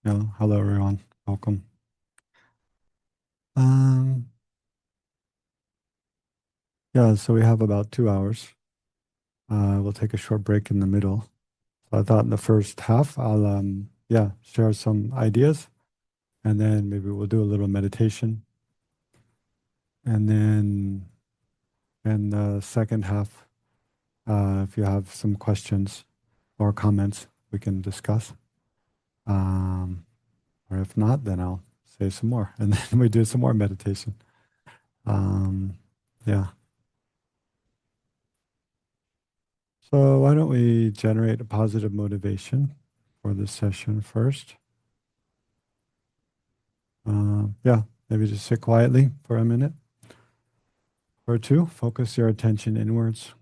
Yeah, hello everyone. Welcome. Um, yeah, so we have about 2 hours. We'll take a short break in the middle. So I thought in the first half I'll share some ideas and then maybe we'll do a little meditation. And then in the second half, if you have some questions or comments, we can discuss. Um, or if not, then I'll say some more and then we do some more meditation. Um, yeah. So why don't we generate a positive motivation for this session first? Yeah, maybe just sit quietly for a minute or two. Focus your attention inwards.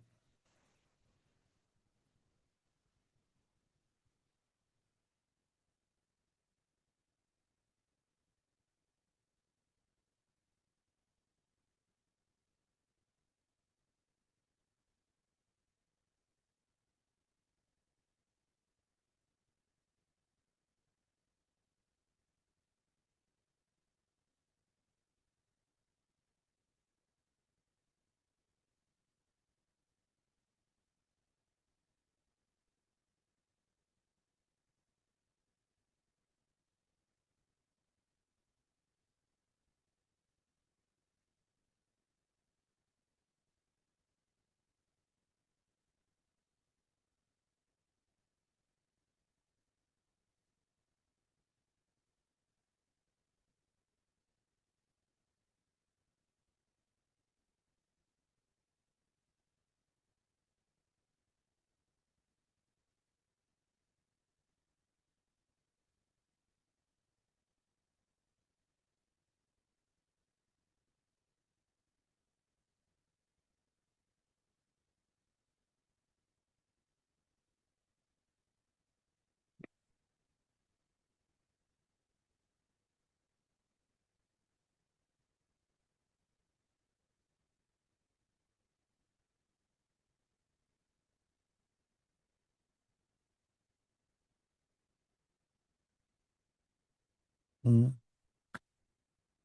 Mm.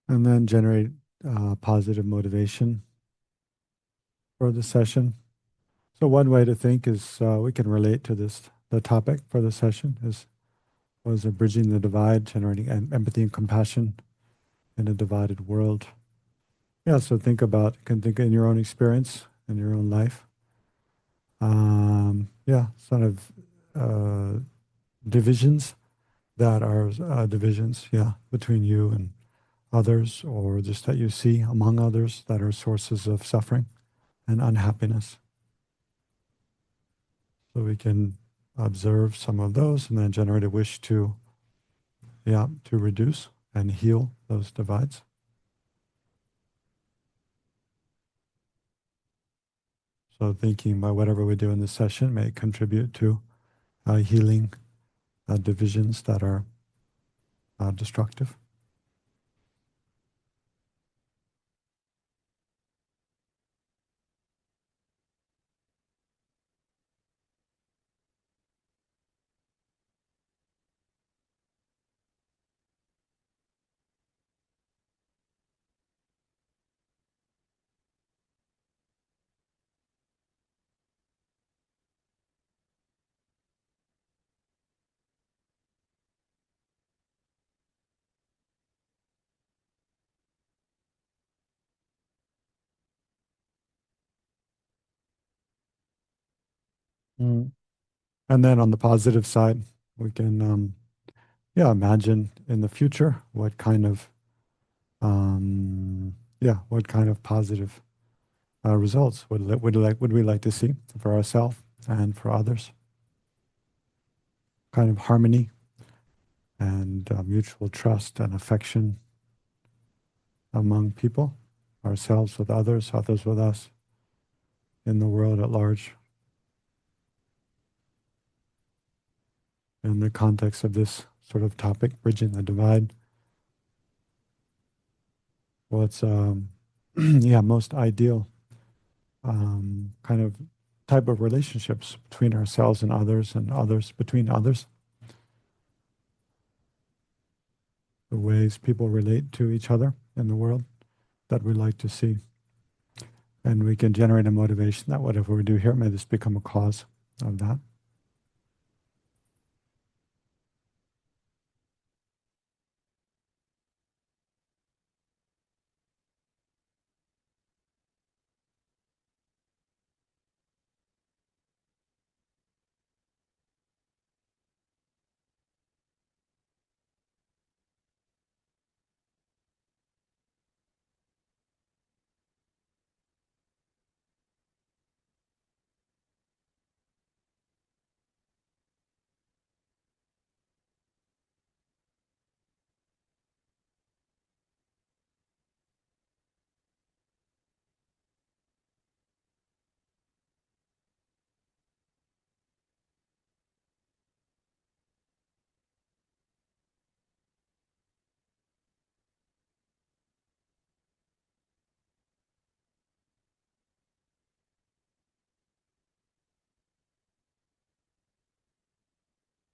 And then generate positive motivation for the session. So one way to think is we can relate to this. The topic for the session is was bridging the divide, generating empathy and compassion in a divided world. Yeah, so can think in your own experience, in your own life. Yeah, sort of uh, divisions that are divisions, yeah, between you and others, or just that you see among others that are sources of suffering and unhappiness. So we can observe some of those and then generate a wish to, yeah, to reduce and heal those divides. So thinking by whatever we do in this session may contribute to healing divisions that are destructive. Mm. And then on the positive side, we can, yeah, imagine in the future what kind of positive results would we like to see for ourselves and for others? Kind of harmony and mutual trust and affection among people, ourselves with others, others with us, in the world at large. In the context of this sort of topic, bridging the divide, what's yeah, most ideal kind of type of relationships between ourselves and others between others. the ways people relate to each other in the world that we like to see. And we can generate a motivation that whatever we do here may just become a cause of that.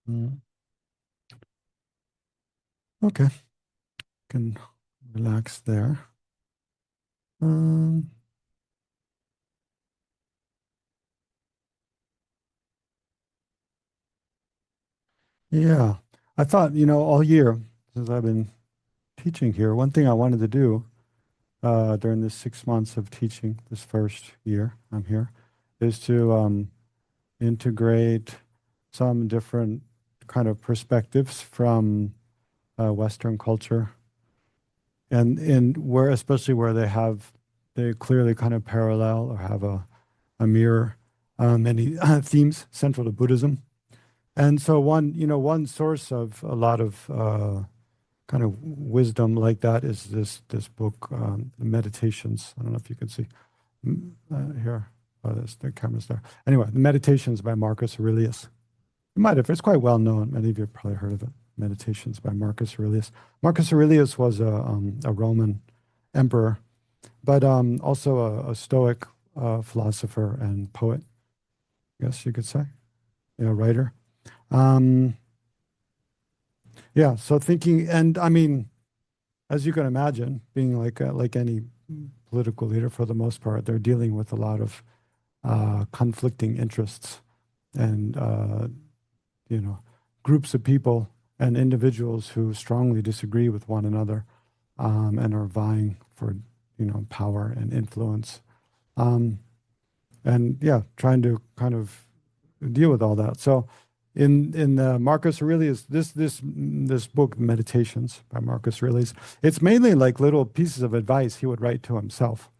Mm. Okay, can relax there. Um, yeah, I thought, all year since I've been teaching here, one thing I wanted to do during this 6 months of teaching, this first year I'm here, is to integrate some different kind of perspectives from Western culture, and in where, especially where they clearly kind of parallel or have a mirror, many themes central to Buddhism. And so one source of a lot of kind of wisdom like that is this book, Meditations. I don't know if you can see here. Oh, the camera's there. Anyway, the Meditations by Marcus Aurelius. You might have. It's quite well known. Many of you have probably heard of it. Meditations by Marcus Aurelius. Marcus Aurelius was a Roman emperor, but also a Stoic philosopher and poet, I guess you could say, writer. Um, yeah, so thinking, and I mean, as you can imagine, being like any political leader for the most part, they're dealing with a lot of conflicting interests and you know groups of people and individuals who strongly disagree with one another, and are vying for power and influence, um, and yeah, trying to kind of deal with all that. So in Marcus Aurelius, this book, Meditations by Marcus Aurelius, it's mainly like little pieces of advice he would write to himself.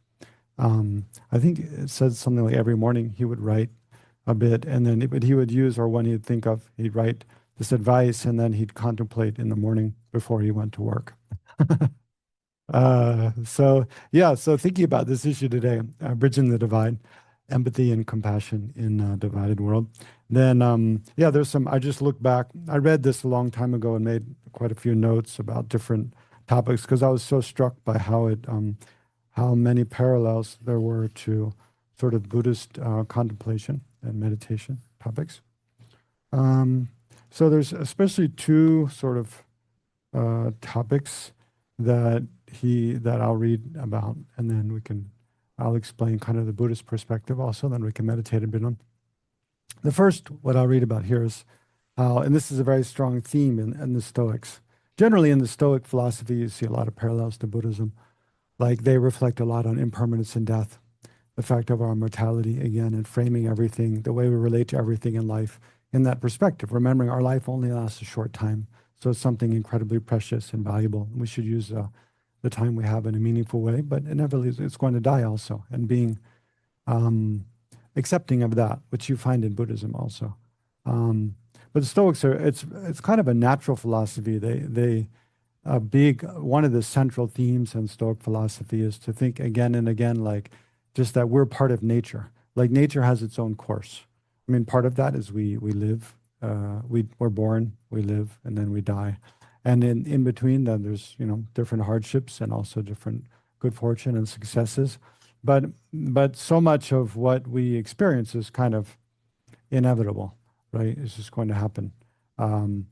I think it says something like every morning he would write a bit, and then but he would use, or when he'd think of, he'd write this advice, and then he'd contemplate in the morning before he went to work. So yeah, so thinking about this issue today, bridging the divide, empathy and compassion in a divided world. Then yeah, there's some. I just looked back. I read this a long time ago and made quite a few notes about different topics because I was so struck by how many parallels there were to sort of Buddhist contemplation and meditation topics. Um, so there's especially two sort of topics that I'll read about, and then I'll explain kind of the Buddhist perspective also, then we can meditate a bit on. The first, what I'll read about here is how, and this is a very strong theme in the Stoics. Generally, in the Stoic philosophy, you see a lot of parallels to Buddhism. Like they reflect a lot on impermanence and death, the fact of our mortality again, and framing everything, the way we relate to everything in life in that perspective, remembering our life only lasts a short time. So it's something incredibly precious and valuable. We should use the time we have in a meaningful way, but inevitably it's going to die also, and being um, accepting of that, which you find in Buddhism also. Um, but the Stoics it's kind of a natural philosophy. They a big one of the central themes in Stoic philosophy is to think again and again, like just that we're part of nature. Like nature has its own course. I mean, part of that is we live, we're born, we live, and then we die, and in between, then there's different hardships and also different good fortune and successes, but so much of what we experience is kind of inevitable, right? It's just going to happen. Um,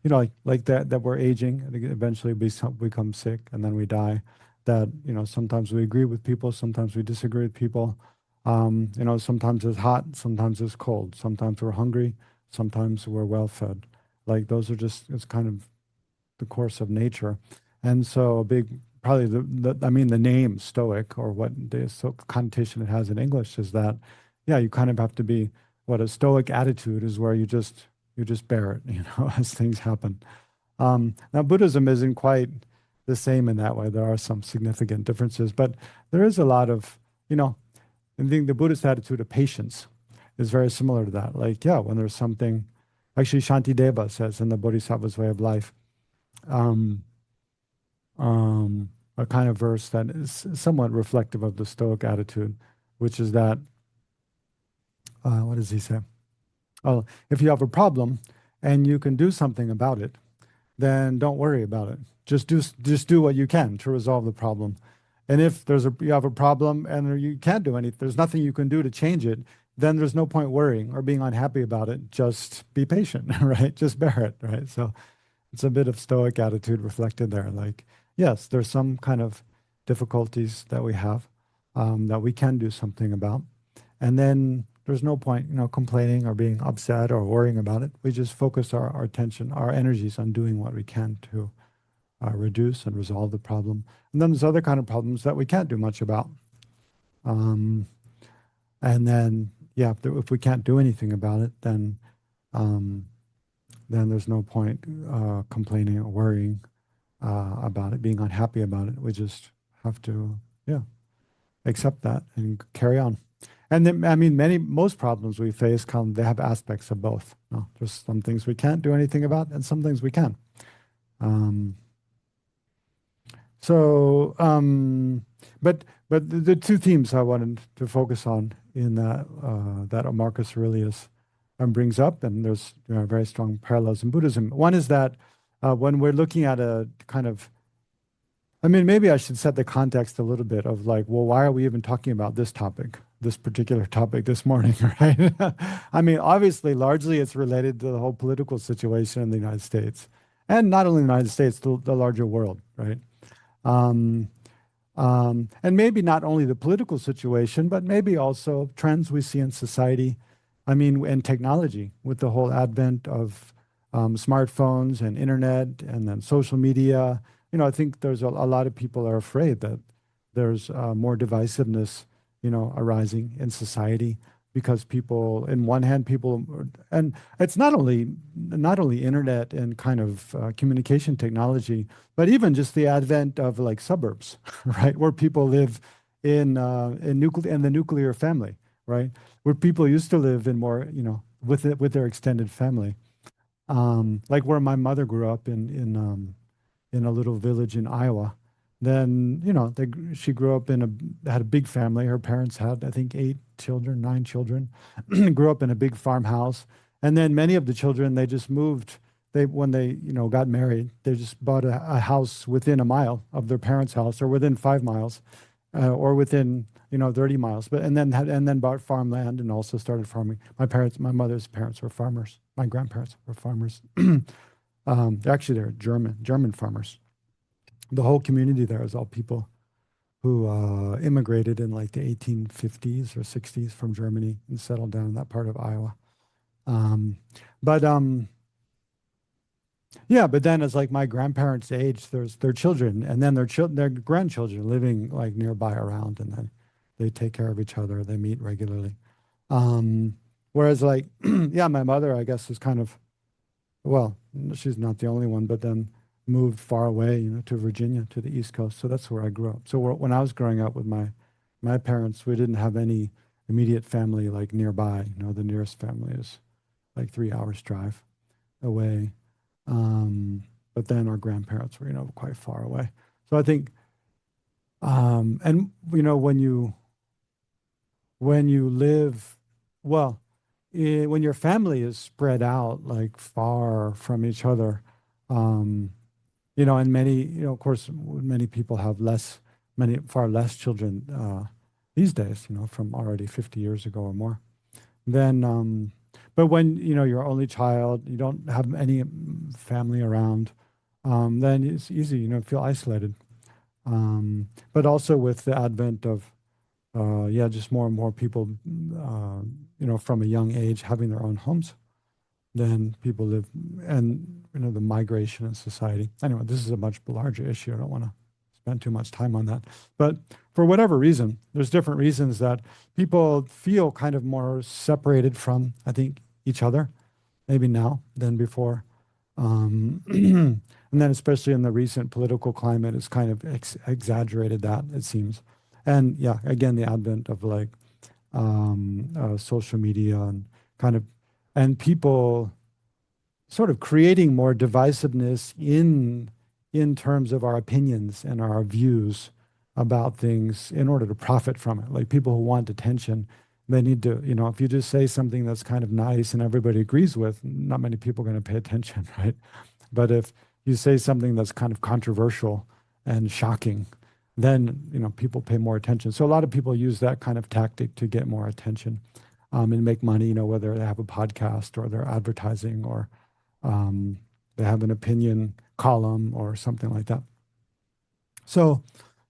like that we're aging and eventually become sick and then we die. That, sometimes we agree with people, sometimes we disagree with people. Sometimes it's hot, sometimes it's cold, sometimes we're hungry, sometimes we're well fed. Like those are just, it's kind of the course of nature. And so a big, probably I mean, the name Stoic, or what the connotation it has in English, is that, yeah, you kind of have to be, what a Stoic attitude is, where you just bear it, as things happen. Now, Buddhism isn't quite the same in that way. There are some significant differences, but there is a lot of, I think the Buddhist attitude of patience is very similar to that. Like, yeah, when there's something, actually, Shantideva says in the Bodhisattva's Way of Life, um, a kind of verse that is somewhat reflective of the Stoic attitude, which is that, what does he say? Oh, if you have a problem and you can do something about it, then don't worry about it. Just do what you can to resolve the problem. And if you have a problem and you can't do anything, there's nothing you can do to change it, then there's no point worrying or being unhappy about it. Just be patient, right? Just bear it, right? So it's a bit of Stoic attitude reflected there. Like, yes, there's some kind of difficulties that we have, that we can do something about. And then there's no point, complaining or being upset or worrying about it. We just focus our attention, our energies on doing what we can to reduce and resolve the problem. And then there's other kind of problems that we can't do much about. Um, and then, yeah, if we can't do anything about it, um, then there's no point complaining or worrying about it, being unhappy about it. We just have to, yeah, accept that and carry on. And then, I mean, most problems we face they have aspects of both. No? There's some things we can't do anything about, and some things we can. Um, so, but the two themes I wanted to focus on in that Marcus Aurelius brings up, and there's very strong parallels in Buddhism. One is that when we're looking at a kind of, I mean, maybe I should set the context a little bit of like, well, why are we even talking about this topic, this particular topic this morning, right? I mean, obviously, largely it's related to the whole political situation in the United States, and not only the United States, the larger world, right? Um, and maybe not only the political situation, but maybe also trends we see in society. I mean, and technology, with the whole advent of smartphones and internet and then social media. I think there's a lot of people are afraid that there's more divisiveness, arising in society, because people, in one hand, and it's not only internet and kind of communication technology, but even just the advent of like suburbs, right, where people live in the nuclear family, right, where people used to live in more, with their extended family, like where my mother grew up in a little village in Iowa. Then, she grew up had a big family. Her parents had, I think, 8 children, 9 children, grew up in a big farmhouse. And then many of the children, they just moved. When they, got married, they just bought a house within a mile of their parents' house, or within 5 miles, or within, 30 miles. And then bought farmland and also started farming. My mother's parents were farmers. My grandparents were farmers. Actually, they're German farmers. The whole community there is all people who immigrated in like the 1850s or 60s from Germany and settled down in that part of Iowa. Um, but yeah, but then as like my grandparents' age, there's their children, and then their grandchildren living like nearby around, and then they take care of each other. They meet regularly. Um, Whereas like, yeah, my mother, I guess, is kind of, well, she's not the only one, but then moved far away, to Virginia, to the East Coast. So that's where I grew up. So when I was growing up with my parents, we didn't have any immediate family like nearby. The nearest family is like 3 hours drive away. But then our grandparents were, quite far away. So I think, and when you live, well, when your family is spread out like far from each other, um, and many, of course, many people have far less children these days, from already 50 years ago or more. Then, But when, you're only child, you don't have any family around, then it's easy, feel isolated. But also with the advent of, yeah, just more and more people, from a young age having their own homes, then people live, and, the migration in society. Anyway, this is a much larger issue. I don't want to spend too much time on that. But for whatever reason, there's different reasons that people feel kind of more separated from, I think, each other, maybe now than before. And then especially in the recent political climate, it's kind of exaggerated that, it seems. And yeah, again, the advent of like social media and kind of, and people sort of creating more divisiveness in terms of our opinions and our views about things in order to profit from it. Like people who want attention, they need to, if you just say something that's kind of nice and everybody agrees with, not many people are going to pay attention, right? But if you say something that's kind of controversial and shocking, then people pay more attention. So a lot of people use that kind of tactic to get more attention, and make money. Whether they have a podcast or they're advertising or they have an opinion column or something like that. So,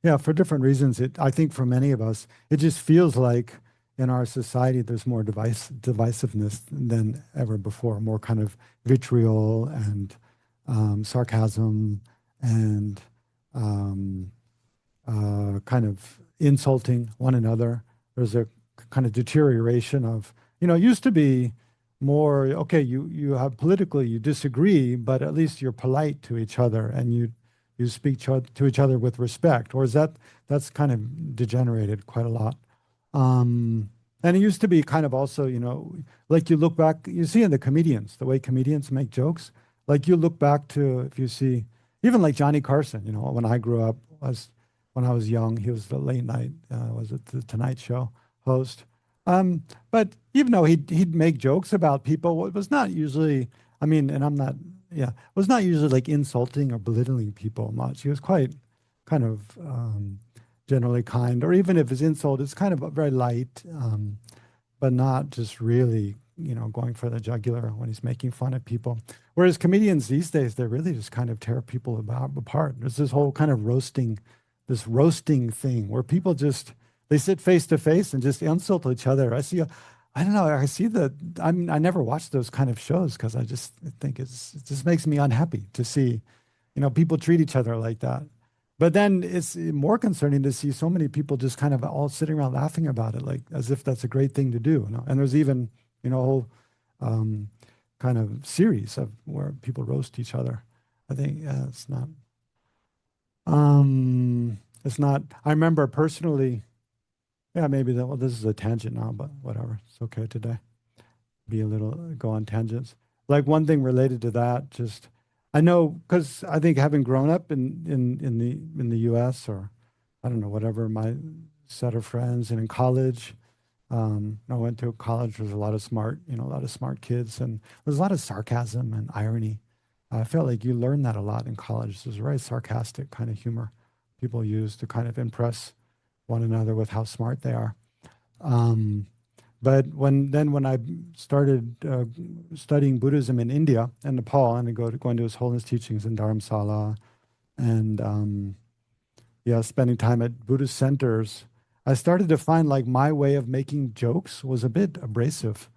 yeah, for different reasons, I think for many of us, it just feels like in our society there's more divisiveness than ever before, more kind of vitriol and sarcasm and kind of insulting one another. There's a kind of deterioration of, it used to be more, okay, you have politically, you disagree, but at least you're polite to each other and you speak to each other with respect. Or is that's kind of degenerated quite a lot. And it used to be kind of also, like you look back, you see in the comedians, the way comedians make jokes, like you look back to, if you see, even like Johnny Carson, when I grew up, when I was young, he was the late night, was it the Tonight Show host. But even though he'd make jokes about people, it was not usually, I mean, and I'm not, yeah, it was not usually like insulting or belittling people much. He was quite kind of generally kind, or even if it's insult, it's kind of very light, but not just really, going for the jugular when he's making fun of people. Whereas comedians these days, they really just kind of tear people apart. There's this whole kind of this roasting thing where people just, they sit face to face and just insult each other. I don't know, I see I never watch those kind of shows because I just think it just makes me unhappy to see, people treat each other like that. But then it's more concerning to see so many people just kind of all sitting around laughing about it, like as if that's a great thing to do. And there's even, a whole kind of series of where people roast each other. I think it's not, I remember personally, yeah, maybe well, this is a tangent now, but whatever. It's okay today. Go on tangents. Like one thing related to that, just I know because I think having grown up in the U.S. or I don't know whatever my set of friends and in college, I went to college. There's a lot of a lot of smart kids, and there's a lot of sarcasm and irony. I felt like you learn that a lot in college. There's a very sarcastic kind of humor people use to kind of impress one another with how smart they are. But when I started studying Buddhism in India and Nepal, and going to His Holiness teachings in Dharamsala, and yeah, spending time at Buddhist centers, I started to find like my way of making jokes was a bit abrasive,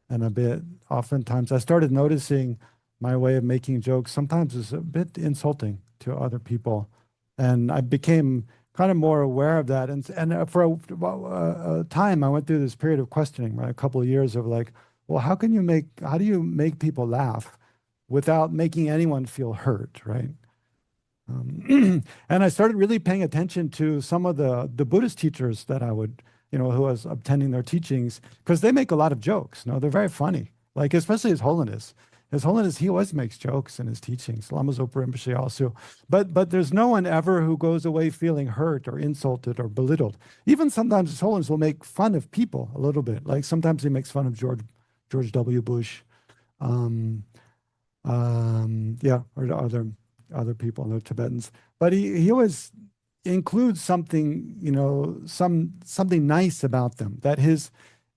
and a bit oftentimes I started noticing my way of making jokes sometimes is a bit insulting to other people, and I became kind of more aware of that. And for a time, I went through this period of questioning, right? A couple of years of like, well, how do you make people laugh without making anyone feel hurt, right? And I started really paying attention to some of the Buddhist teachers that I would, who was attending their teachings, because they make a lot of jokes. They're very funny. Like especially His Holiness. His Holiness, he always makes jokes in his teachings. Lama Zopa Rinpoche also. But there's no one ever who goes away feeling hurt or insulted or belittled. Even sometimes His Holiness will make fun of people a little bit. Like sometimes he makes fun of George W. Bush. Yeah, or other people, the Tibetans. But he always includes something, something nice about them. That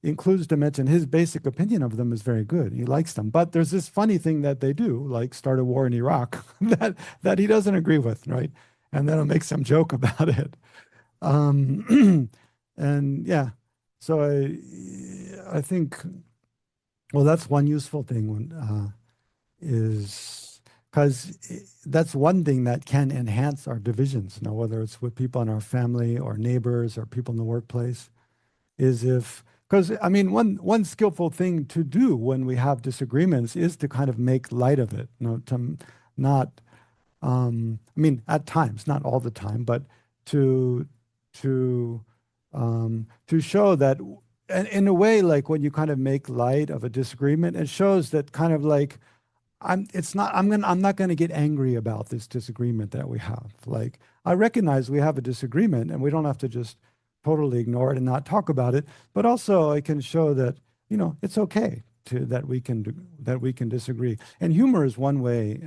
includes to mention his basic opinion of them is very good. He likes them. But there's this funny thing that they do, like start a war in Iraq, that he doesn't agree with, right? And then he'll make some joke about it. Um, and yeah, so I think, well, that's one useful thing when, is because that's one thing that can enhance our divisions, whether it's with people in our family or neighbors or people in the workplace, is if, because I mean, one skillful thing to do when we have disagreements is to kind of make light of it, to not, I mean, at times, not all the time, but to to to show that, and in a way, like when you kind of make light of a disagreement, it shows that kind of like I'm not gonna get angry about this disagreement that we have. Like I recognize we have a disagreement and we don't have to just totally ignore it and not talk about it, but also I can show that, it's okay to that we can disagree. And humor is one way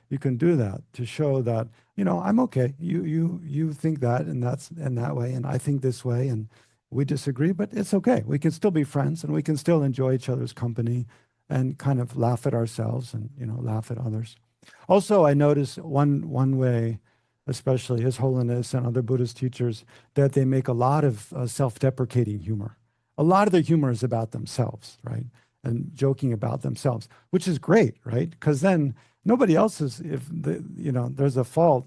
you can do that, to show that, I'm okay. You think that, and that's in that way, and I think this way, and we disagree, but it's okay. We can still be friends and we can still enjoy each other's company and kind of laugh at ourselves and, laugh at others. Also, I notice one way, especially His Holiness and other Buddhist teachers, that they make a lot of self-deprecating humor. A lot of their humor is about themselves, right? And joking about themselves, which is great, right? Because then nobody else is, if there's a fault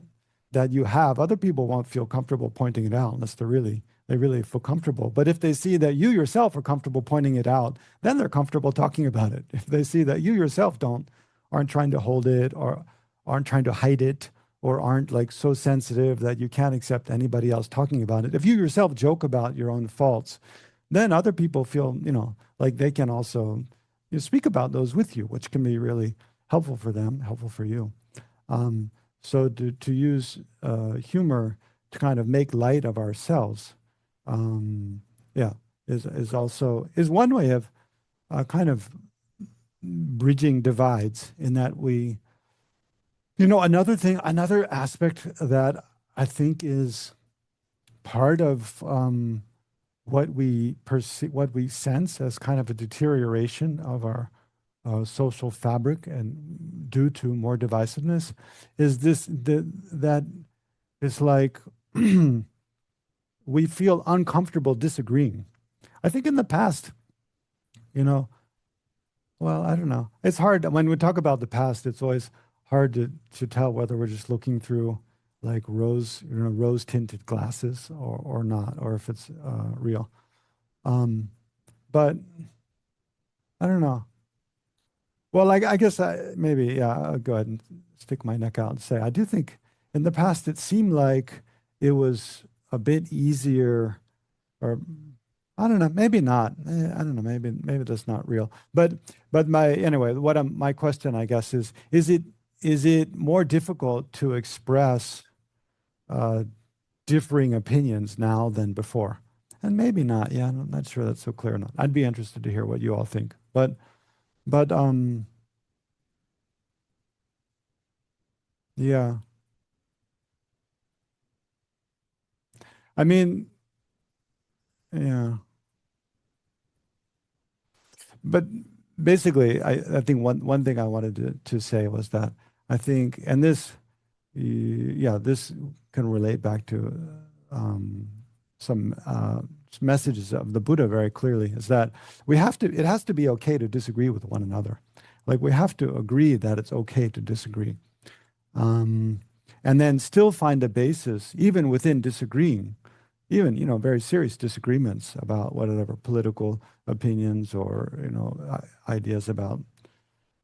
that you have, other people won't feel comfortable pointing it out unless they really feel comfortable. But if they see that you yourself are comfortable pointing it out, then they're comfortable talking about it. If they see that you yourself aren't trying to hold it, or aren't trying to hide it, or aren't like so sensitive that you can't accept anybody else talking about it. If you yourself joke about your own faults, then other people feel, like they can also speak about those with you, which can be really helpful for them, helpful for you. So to use humor to kind of make light of ourselves, yeah, is one way of kind of bridging divides, in that we, another aspect that I think is part of what we perceive, what we sense as kind of a deterioration of our social fabric, and due to more divisiveness, is that it's like we feel uncomfortable disagreeing. I think in the past, you know, well, I don't know. It's hard when we talk about the past. It's always hard to tell whether we're just looking through like rose tinted glasses, or not, or if it's real. But I don't know. Well, like I guess maybe, yeah, I'll go ahead and stick my neck out and say I do think in the past it seemed like it was a bit easier, or I don't know, maybe not. I don't know, maybe that's not real. But my question, I guess, is it more difficult to express uh, differing opinions now than before? And maybe not. Yeah, I'm not sure that's so clear or not. I'd be interested to hear what you all think. But yeah, I mean, yeah, but basically, I think one thing I wanted to say was that I think, and this, yeah, this can relate back to um, some messages of the Buddha very clearly, is that it has to be okay to disagree with one another. Like we have to agree that it's okay to disagree. Um, and then still find a basis, even within disagreeing, even, very serious disagreements about whatever political opinions, or, ideas about,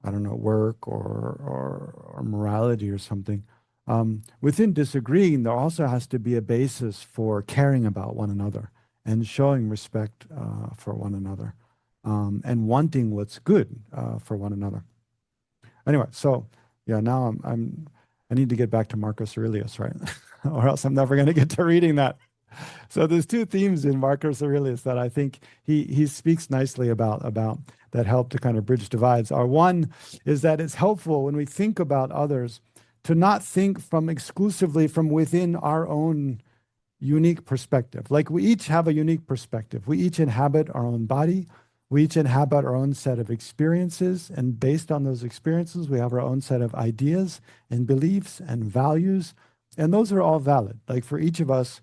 I don't know, work, or morality or something. Within disagreeing, there also has to be a basis for caring about one another and showing respect for one another, and wanting what's good for one another. Anyway, so yeah, now I need to get back to Marcus Aurelius, right? Or else I'm never going to get to reading that. So there's two themes in Marcus Aurelius that I think he speaks nicely about that help to kind of bridge divides. One is that it's helpful when we think about others to not think from exclusively from within our own unique perspective. Like we each have a unique perspective. We each inhabit our own body. We each inhabit our own set of experiences. And based on those experiences, we have our own set of ideas and beliefs and values. And those are all valid. Like for each of us,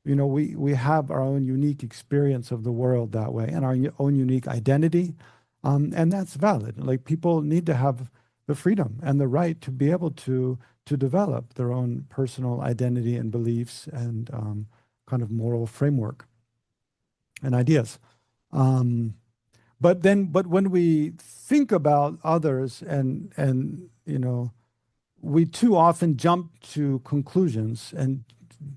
we have our own unique experience of the world that way and our own unique identity. And that's valid. Like people need to have the freedom and the right to be able to develop their own personal identity and beliefs and kind of moral framework and ideas. But when we think about others and we too often jump to conclusions and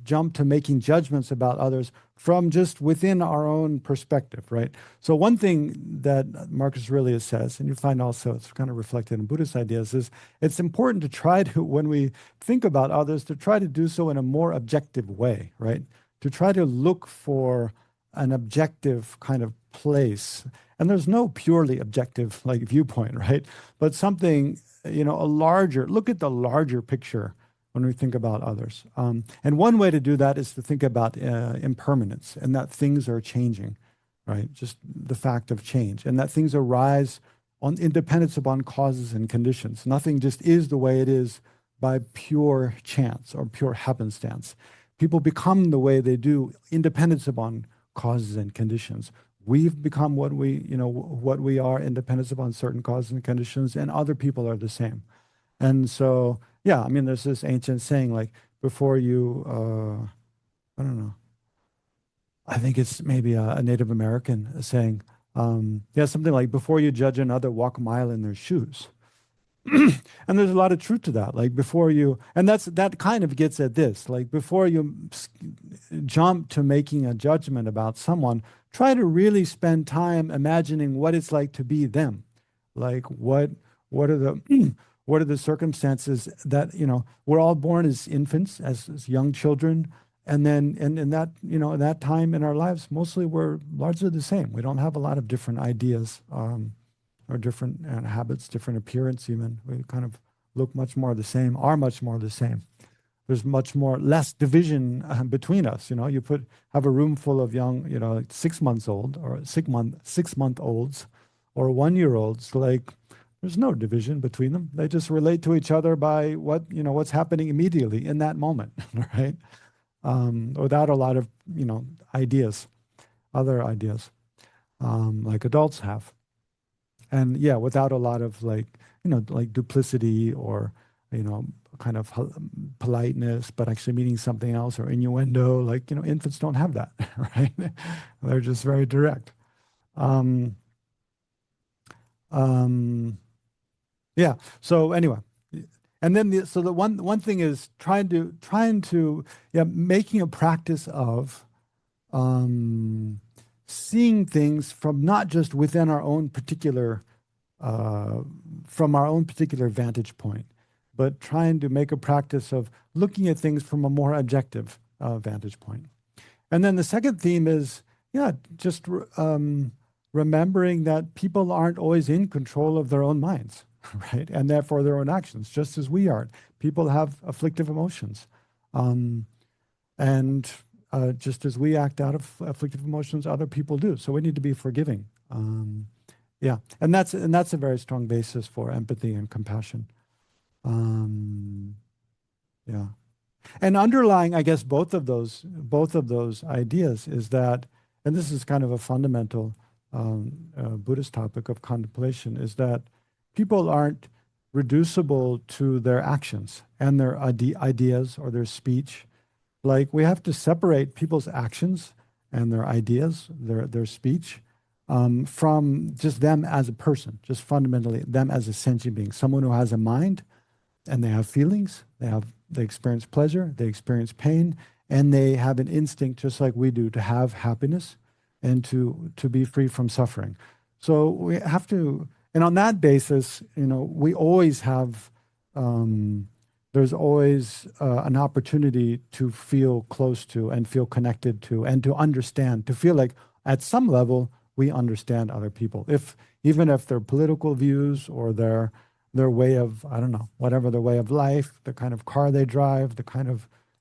jump to making judgments about others from just within our own perspective, right? So one thing that Marcus Aurelius says, and you find also it's kind of reflected in Buddhist ideas, is it's important to try to, when we think about others, to try to do so in a more objective way, right? To try to look for an objective kind of place. And there's no purely objective like viewpoint, right? But something, a larger, look at the larger picture when we think about others. And one way to do that is to think about impermanence and that things are changing, right? Just the fact of change and that things arise on independence upon causes and conditions. Nothing just is the way it is by pure chance or pure happenstance. People become the way they do, independence upon causes and conditions. We've become what we are, independence upon certain causes and conditions, and other people are the same. And so, yeah, I mean, there's this ancient saying like, before you, I don't know, I think it's maybe a Native American saying, yeah, something like, before you judge another, walk a mile in their shoes. And there's a lot of truth to that. Like before you, and that kind of gets at this, like before you jump to making a judgment about someone, try to really spend time imagining what it's like to be them. Like what are the what are the circumstances that, we're all born as infants, as young children. And then in that, in that time in our lives, mostly we're largely the same. We don't have a lot of different ideas. Or different habits, different appearance even. We kind of look much more the same, are much more the same. There's much more, less division between us. You have a room full of young, 6 months old or 6-month olds or 1-year-olds. Like there's no division between them. They just relate to each other by what's happening immediately in that moment, right? Without a lot of, ideas, other ideas, like adults have. And yeah, without a lot of like duplicity or, kind of politeness, but actually meaning something else or innuendo. Like, infants don't have that, right? They're just very direct. Yeah. So anyway, and then so the one thing is trying to making a practice of seeing things from not just within our own particular, from our own particular vantage point, but trying to make a practice of looking at things from a more objective vantage point. And then the second theme is, just remembering that people aren't always in control of their own minds, right? And therefore their own actions, just as we aren't. People have afflictive emotions. And just as we act out of afflictive emotions, other people do. So we need to be forgiving. Yeah, and that's a very strong basis for empathy and compassion. Yeah, and underlying, I guess, both of those ideas is that, and this is kind of a fundamental Buddhist topic of contemplation, is that people aren't reducible to their actions and their ideas or their speech. Like we have to separate people's actions and their ideas, their speech, from just them as a person, just fundamentally them as a sentient being, someone who has a mind and they have feelings, they experience pleasure, they experience pain, and they have an instinct just like we do to have happiness and to be free from suffering. So we have to, and on that basis, we always have, there's always an opportunity to feel close to and feel connected to and to understand, to feel like at some level we understand other people, even if their political views or their way of, I don't know, whatever their way of life, the kind of car they drive, the kind of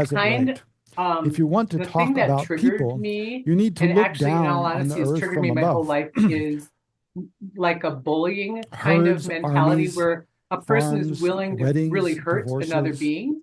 has it right. If you want to the talk thing that about triggered people, me, you need to and look actually, in down all on the honesty, has earth triggered from me my whole above. life, is like a bullying kind of Herds, mentality armies, where a person is farms, willing to really weddings, hurt another divorces, being.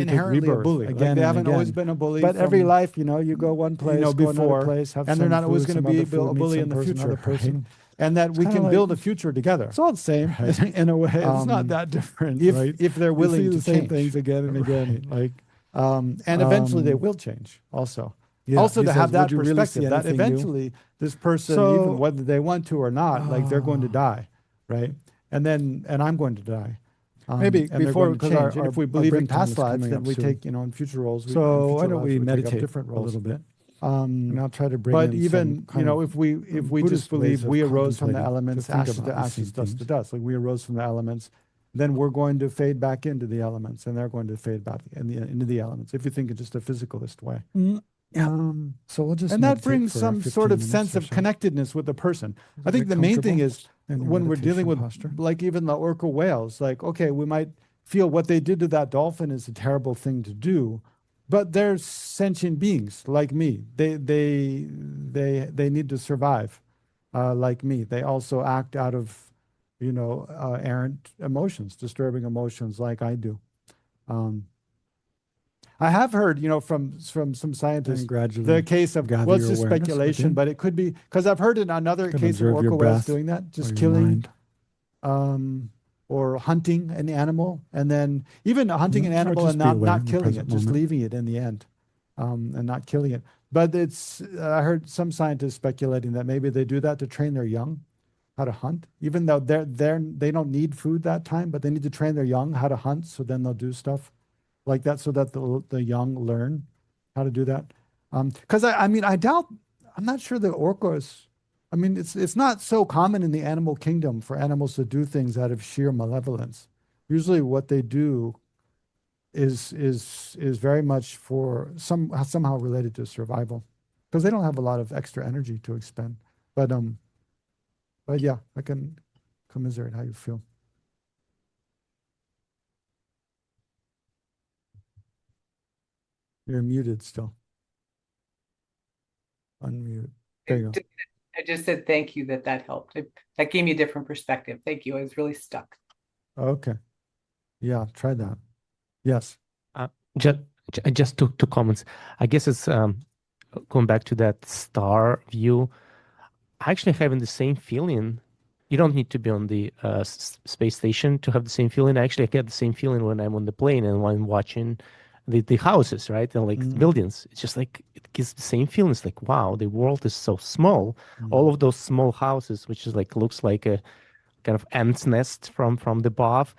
you take inherently a rebirth bully. again Like they and haven't always again. been a bully. But every from, life, you know, you go one place, go before, another place, have and some they're not always food, going to some be other food, a meet bully some in the person, future. other person. Right? And that we kinda can like- build a future together. It's all the same Right. in a way. It's not Um, that different, if right? if they're We willing see to the same change. things again and again. Like, And eventually they um, will change also. yeah, Also he to says, have that "Would you really see perspective that anything new?" eventually this person, So- even whether they want to or not, like they're going to die, right? And I'm going to die. Maybe and they're before, going to because change. And if we believe in past lives, then we take, in future roles. So in why future don't lives, we take up meditate different a roles. little bit? And I'll try to bring But in even, some kind of if we Buddhist just believe ways of we arose from the contemplating, to elements, think ashes to about these ashes, same dust to things. dust, like we arose from the elements, then we're going to fade back into the elements, and they're going to fade back into the elements, if you think in just a physicalist way. So we'll just And that meditate brings for some 15 sort of minutes sense or of so. connectedness with the person. Is I it think the main thing comfortable is in your when we're dealing with, meditation posture? like even the orca whales, like, okay, we might feel what they did to that dolphin is a terrible thing to do, but they're sentient beings like me. They need to survive, like me. They also act out of, errant emotions, disturbing emotions, like I do. I have heard, from some scientists, And gradually the case of, gather well, it's your just awareness speculation, within. but it could be, because I've heard in another You can case of observe your orca whales breath doing that, or just your killing, mind. or hunting an animal, and then even hunting an Or animal just and be aware not in the killing it, present just moment. leaving it in the end, and not killing it. But I heard some scientists speculating that maybe they do that to train their young how to hunt, even though they don't need food that time, but they need to train their young how to hunt, so then they'll do stuff like that, so that the young learn how to do that. Because I doubt, I'm not sure the orcas. I mean, it's not so common in the animal kingdom for animals to do things out of sheer malevolence. Usually, what they do is very much for somehow related to survival, because they don't have a lot of extra energy to expend. But yeah, I can commiserate how you feel. You're muted still. Unmute. There you go. I just said thank you that helped. That gave me a different perspective. Thank you. I was really stuck. Okay. Yeah, try that. Yes. Just, just two comments. I guess it's going back to that star view. Actually having the same feeling. You don't need to be on the space station to have the same feeling. Actually, I get the same feeling when I'm on the plane and when I'm watching the houses, right? And like buildings. It's just like, it gives the same feeling. It's like, wow, the world is so small. All of those small houses, which is like, looks like a kind of ant's nest from the above.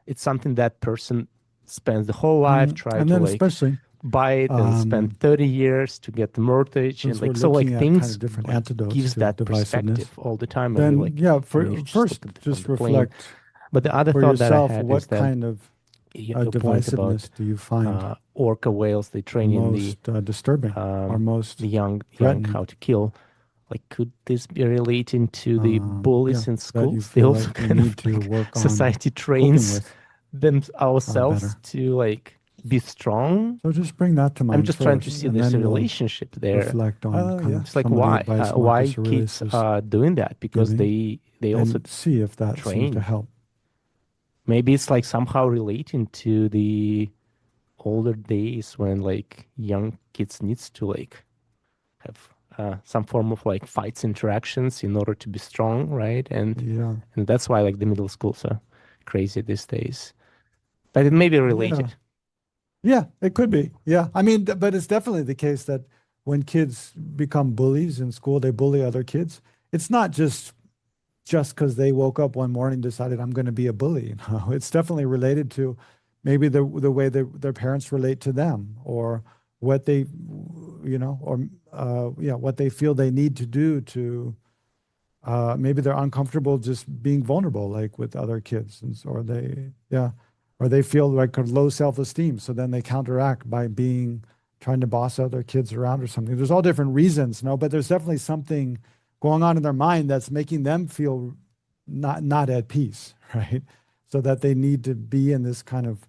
It's something that person spends the whole life trying And to then like especially buy it and spend 30 years to get the mortgage, and since like we're so like looking at things kind of different like, antidotes gives to that divisiveness, perspective all the time. then And like, yeah, you just first look at just on the plane. reflect But the other for thought that I yourself, had is what that kind of your point about divisiveness do you find orca whales, they train in most disturbing or most the young threatening? how to kill. Like, could this be relating to the bullies in that you schools? They feel also like you kind need of to like work on society coping trains with them ourselves better. to like be strong. So just bring that to mind. I'm just trying to first, see and this then we'll relationship there. reflect on kind of It's like, some of the why advice why Marcus kids Aurelius was are doing that? Because giving, they also and see if that seems to train. help. Maybe it's like somehow relating to the older days when like young kids needs to like have some form of like fights interactions in order to be strong, right? And that's why like the middle schools are crazy these days. But it may be related. Yeah, it could be. Yeah. I mean, but it's definitely the case that when kids become bullies in school, they bully other kids. It's not just because they woke up one morning and decided I'm going to be a bully. No, it's definitely related to maybe the way their parents relate to them, or what they, what they feel they need to do to. Maybe they're uncomfortable just being vulnerable, like with other kids, or they feel like a low self-esteem. So then they counteract by trying to boss other kids around or something. There's all different reasons, but there's definitely something going on in their mind that's making them feel not at peace, right? So that they need to be in this kind of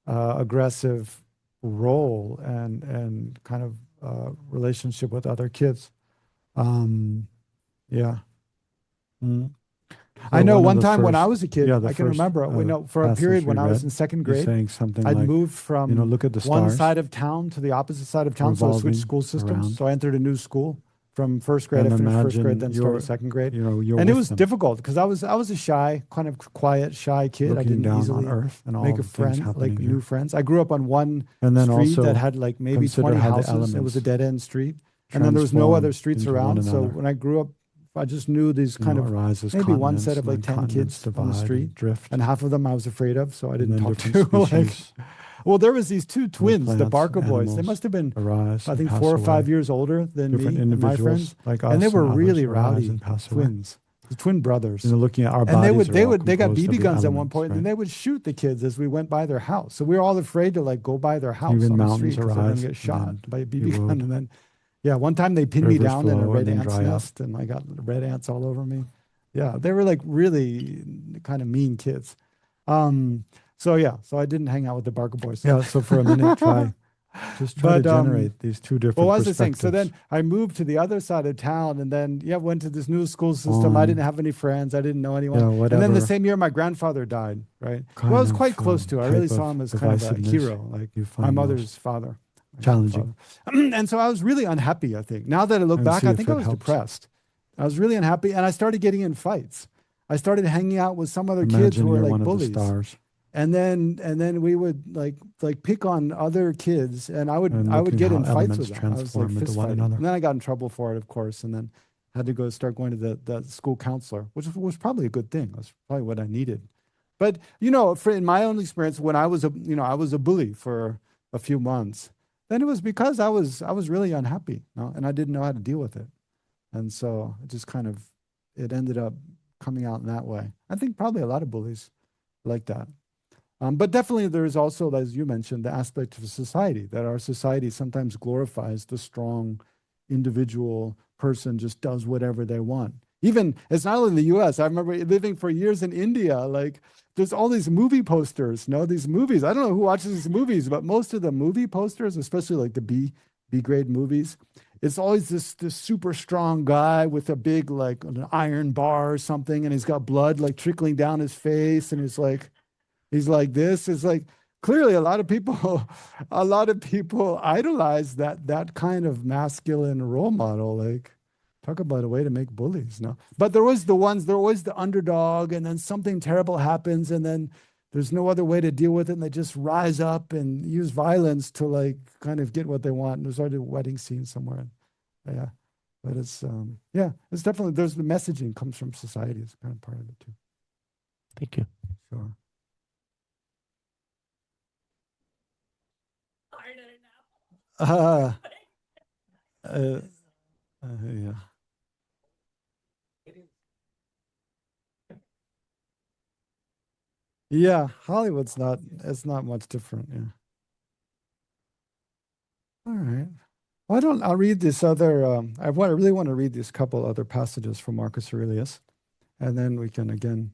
aggressive role and kind of relationship with other kids. Yeah. Mm. I know one time when I was a kid, I can remember, for a period when I was in second grade, saying something I'd like, moved from look at the one stars side of town to the opposite side of town, so I switched school systems. So I entered a new school from first grade. I finished first grade, then started second grade. And it was difficult because I was a shy, kind of quiet, shy kid. I didn't easily make a friend, like new friends. I grew up on one street that had like maybe 20 houses. It was a dead end street. And then there was no other streets around. So when I grew up I just knew these kind of arises, maybe one continents, set of and like then 10 continents kids on the divide and street, drift, and half of them I was afraid of, so I and didn't then talk different to. Like, species well, there was these two twins, the plants, Barker boys. They animals must have been, arise I and think, pass 4 or 5 away. years older than me Different and my individuals friends, like us and they were others really arise rowdy and pass away. twins, the twin brothers. Looking at our And bodies, they got composed of BB the guns at one elements, point, right? and they would shoot the kids as we went by their house. So we were all afraid to like go by their house Even on the mountains street because they're going arise to get and shot then by a BB gun. erode. And then, yeah, one time they pinned me Rivers down in a flow red and then ant's dry up. nest, and I got red ants all over me. Yeah, they were like really kind of mean kids. So yeah, so I didn't hang out with the Barker boys. Yeah, so for a minute, try to generate these two different what was the thing? perspectives. So then I moved to the other side of town, and then went to this new school system. I didn't have any friends. I didn't know anyone. Yeah, And then the whatever same year, my grandfather died. Right. kind Well, I was of, quite close to. I really type saw of him as kind of a divisiveness hero, like you my find mother's most father. my challenging. grandfather. And so I was really unhappy. I think now that I look And back, see I if think I it was helps. depressed. I was really unhappy, and I started getting in fights. I started hanging out with some other kids Imagine who were you're like one bullies. of the stars. And then we would like pick on other kids, and I would And get looking in how fights with elements them. I was like transform into fist one fighting. another. And then I got in trouble for it, of course, and then had to start going to the school counselor, which was probably a good thing. That's probably what I needed. But in my own experience, when I was a bully for a few months, then it was because I was really unhappy, and I didn't know how to deal with it, and so it just kind of it ended up coming out in that way. I think probably a lot of bullies like that. But definitely there is also, as you mentioned, the aspect of society, that our society sometimes glorifies the strong individual person, just does whatever they want. Even, it's not only in the US, I remember living for years in India, like there's all these movie posters, these movies. I don't know who watches these movies, but most of the movie posters, especially like the B grade movies, it's always this super strong guy with a big like an iron bar or something, and he's got blood like trickling down his face, and he's like this. It's like clearly a lot of people idolize that kind of masculine role model. Like, talk about a way to make bullies. But there was the underdog, and then something terrible happens, and then there's no other way to deal with it, and they just rise up and use violence to like kind of get what they want. And there's already a wedding scene somewhere. Yeah. But it's it's definitely, there's the messaging comes from society. It's kind of part of it too. Thank you. Sure. Yeah. Yeah, Hollywood's it's not much different. Yeah. All right. I'll read this other, I really want to read these couple other passages from Marcus Aurelius, and then we can again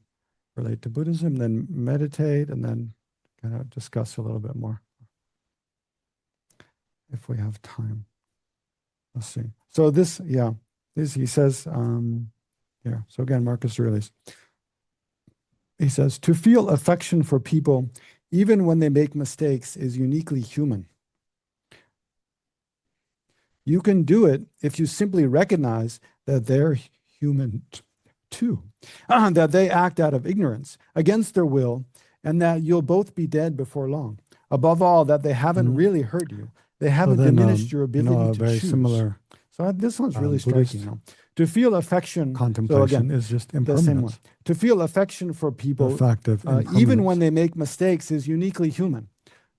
relate to Buddhism, then meditate, and then kind of discuss a little bit more if we have time. Let's see. So this he says, here. So again, Marcus Aurelius. He says, to feel affection for people, even when they make mistakes, is uniquely human. You can do it if you simply recognize that they're human too, that they act out of ignorance, against their will, and that you'll both be dead before long. Above all, that they haven't really hurt you. They haven't diminished your ability to very choose. Similar. So this one's really Buddhist striking. To feel affection, contemplation is just the same one. impermanence. To feel affection for people, The fact of even when they make mistakes, is uniquely human,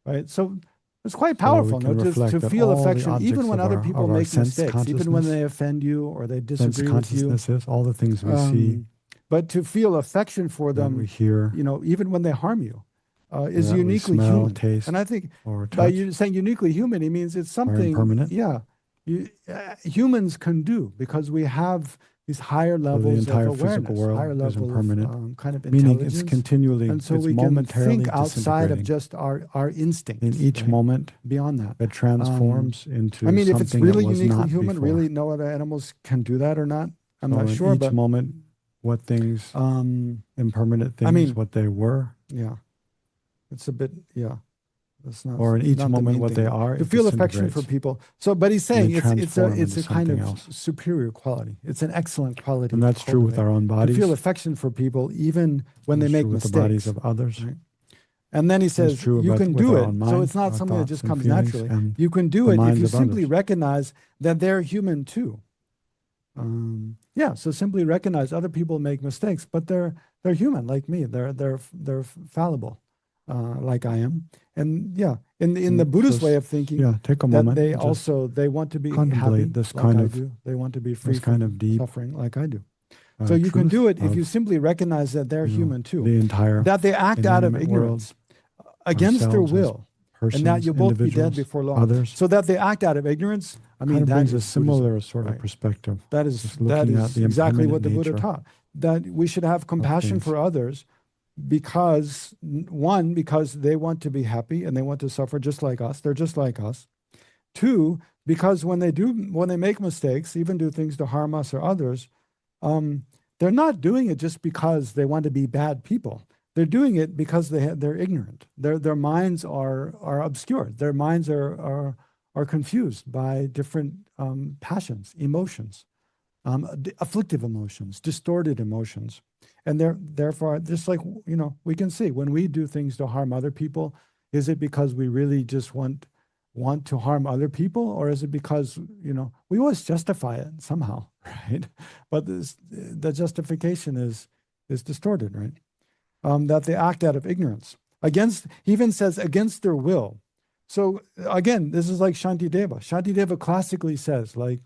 right? So it's quite powerful, to feel affection, even when other people make mistakes, even when they offend you or they disagree with you. Consciousness, all the things we see. But to feel affection for them, we hear, even when they harm you, is that we uniquely smell, human. taste, and I think or by touch, you saying uniquely human, he means it's something impermanent. Humans can do, because we have these higher levels entire of physical awareness, world higher is level impermanent, of kind of meaning intelligence. it's continually, and so it's we can momentarily think outside of disintegrating. just our instincts. In each right? moment, Beyond that, it transforms into I mean, if something it's really that was uniquely not human, before. really no other animals can do that or not. I'm So not in sure, each but moment, what things, impermanent things, what they were, yeah, it's a bit, yeah. That's not, or in each not the moment main what thing. they are, To it feel affection for disintegrates. people. So, but he's saying They it's transform a into kind of something else. superior quality. It's an excellent quality. And that's to true with cultivate. our own bodies. To feel affection for people, even when they It's make true with mistakes. the bodies of others. Right? And then he says, true you about- can with do our it. own So mind, it's not our something that thoughts just and comes feelings, naturally. and You can do the it if minds you of simply others. recognize that they're human too. Yeah, so simply recognize other people make mistakes, but they're human like me. They're fallible, like I am. And yeah, in the Buddhist way of thinking, yeah, take a that moment. they and just also they want to be contemplate happy this like kind I of- do. They want to be free this kind from of deep, suffering like I do. So you can truth do it if you of, simply recognize that they're you know, human too, the entire that they act out of inanimate world, ignorance against their ourselves as will, persons, and that you'll both be dead individuals, before long. others. So that they act out of ignorance. I mean, Kind of that brings a is Buddhism, similar sort of right? perspective. That is Just looking at the exactly what impermanent the Buddha nature taught. That we should have compassion things. for others because one, because they want to be happy and they want to suffer just like us. They're just like us. Two, because when they make mistakes, even do things to harm us or others, they're not doing it just because they want to be bad people. They're doing it because they're ignorant. Their minds are obscured. Their minds are confused by different passions, emotions, afflictive emotions, distorted emotions. And therefore, just like, we can see when we do things to harm other people, is it because we really just want to harm other people? Or is it because, we always justify it somehow, right? But the justification is distorted, right? That they act out of ignorance. He even says against their will. So again, this is like Shantideva. Shantideva classically says, like,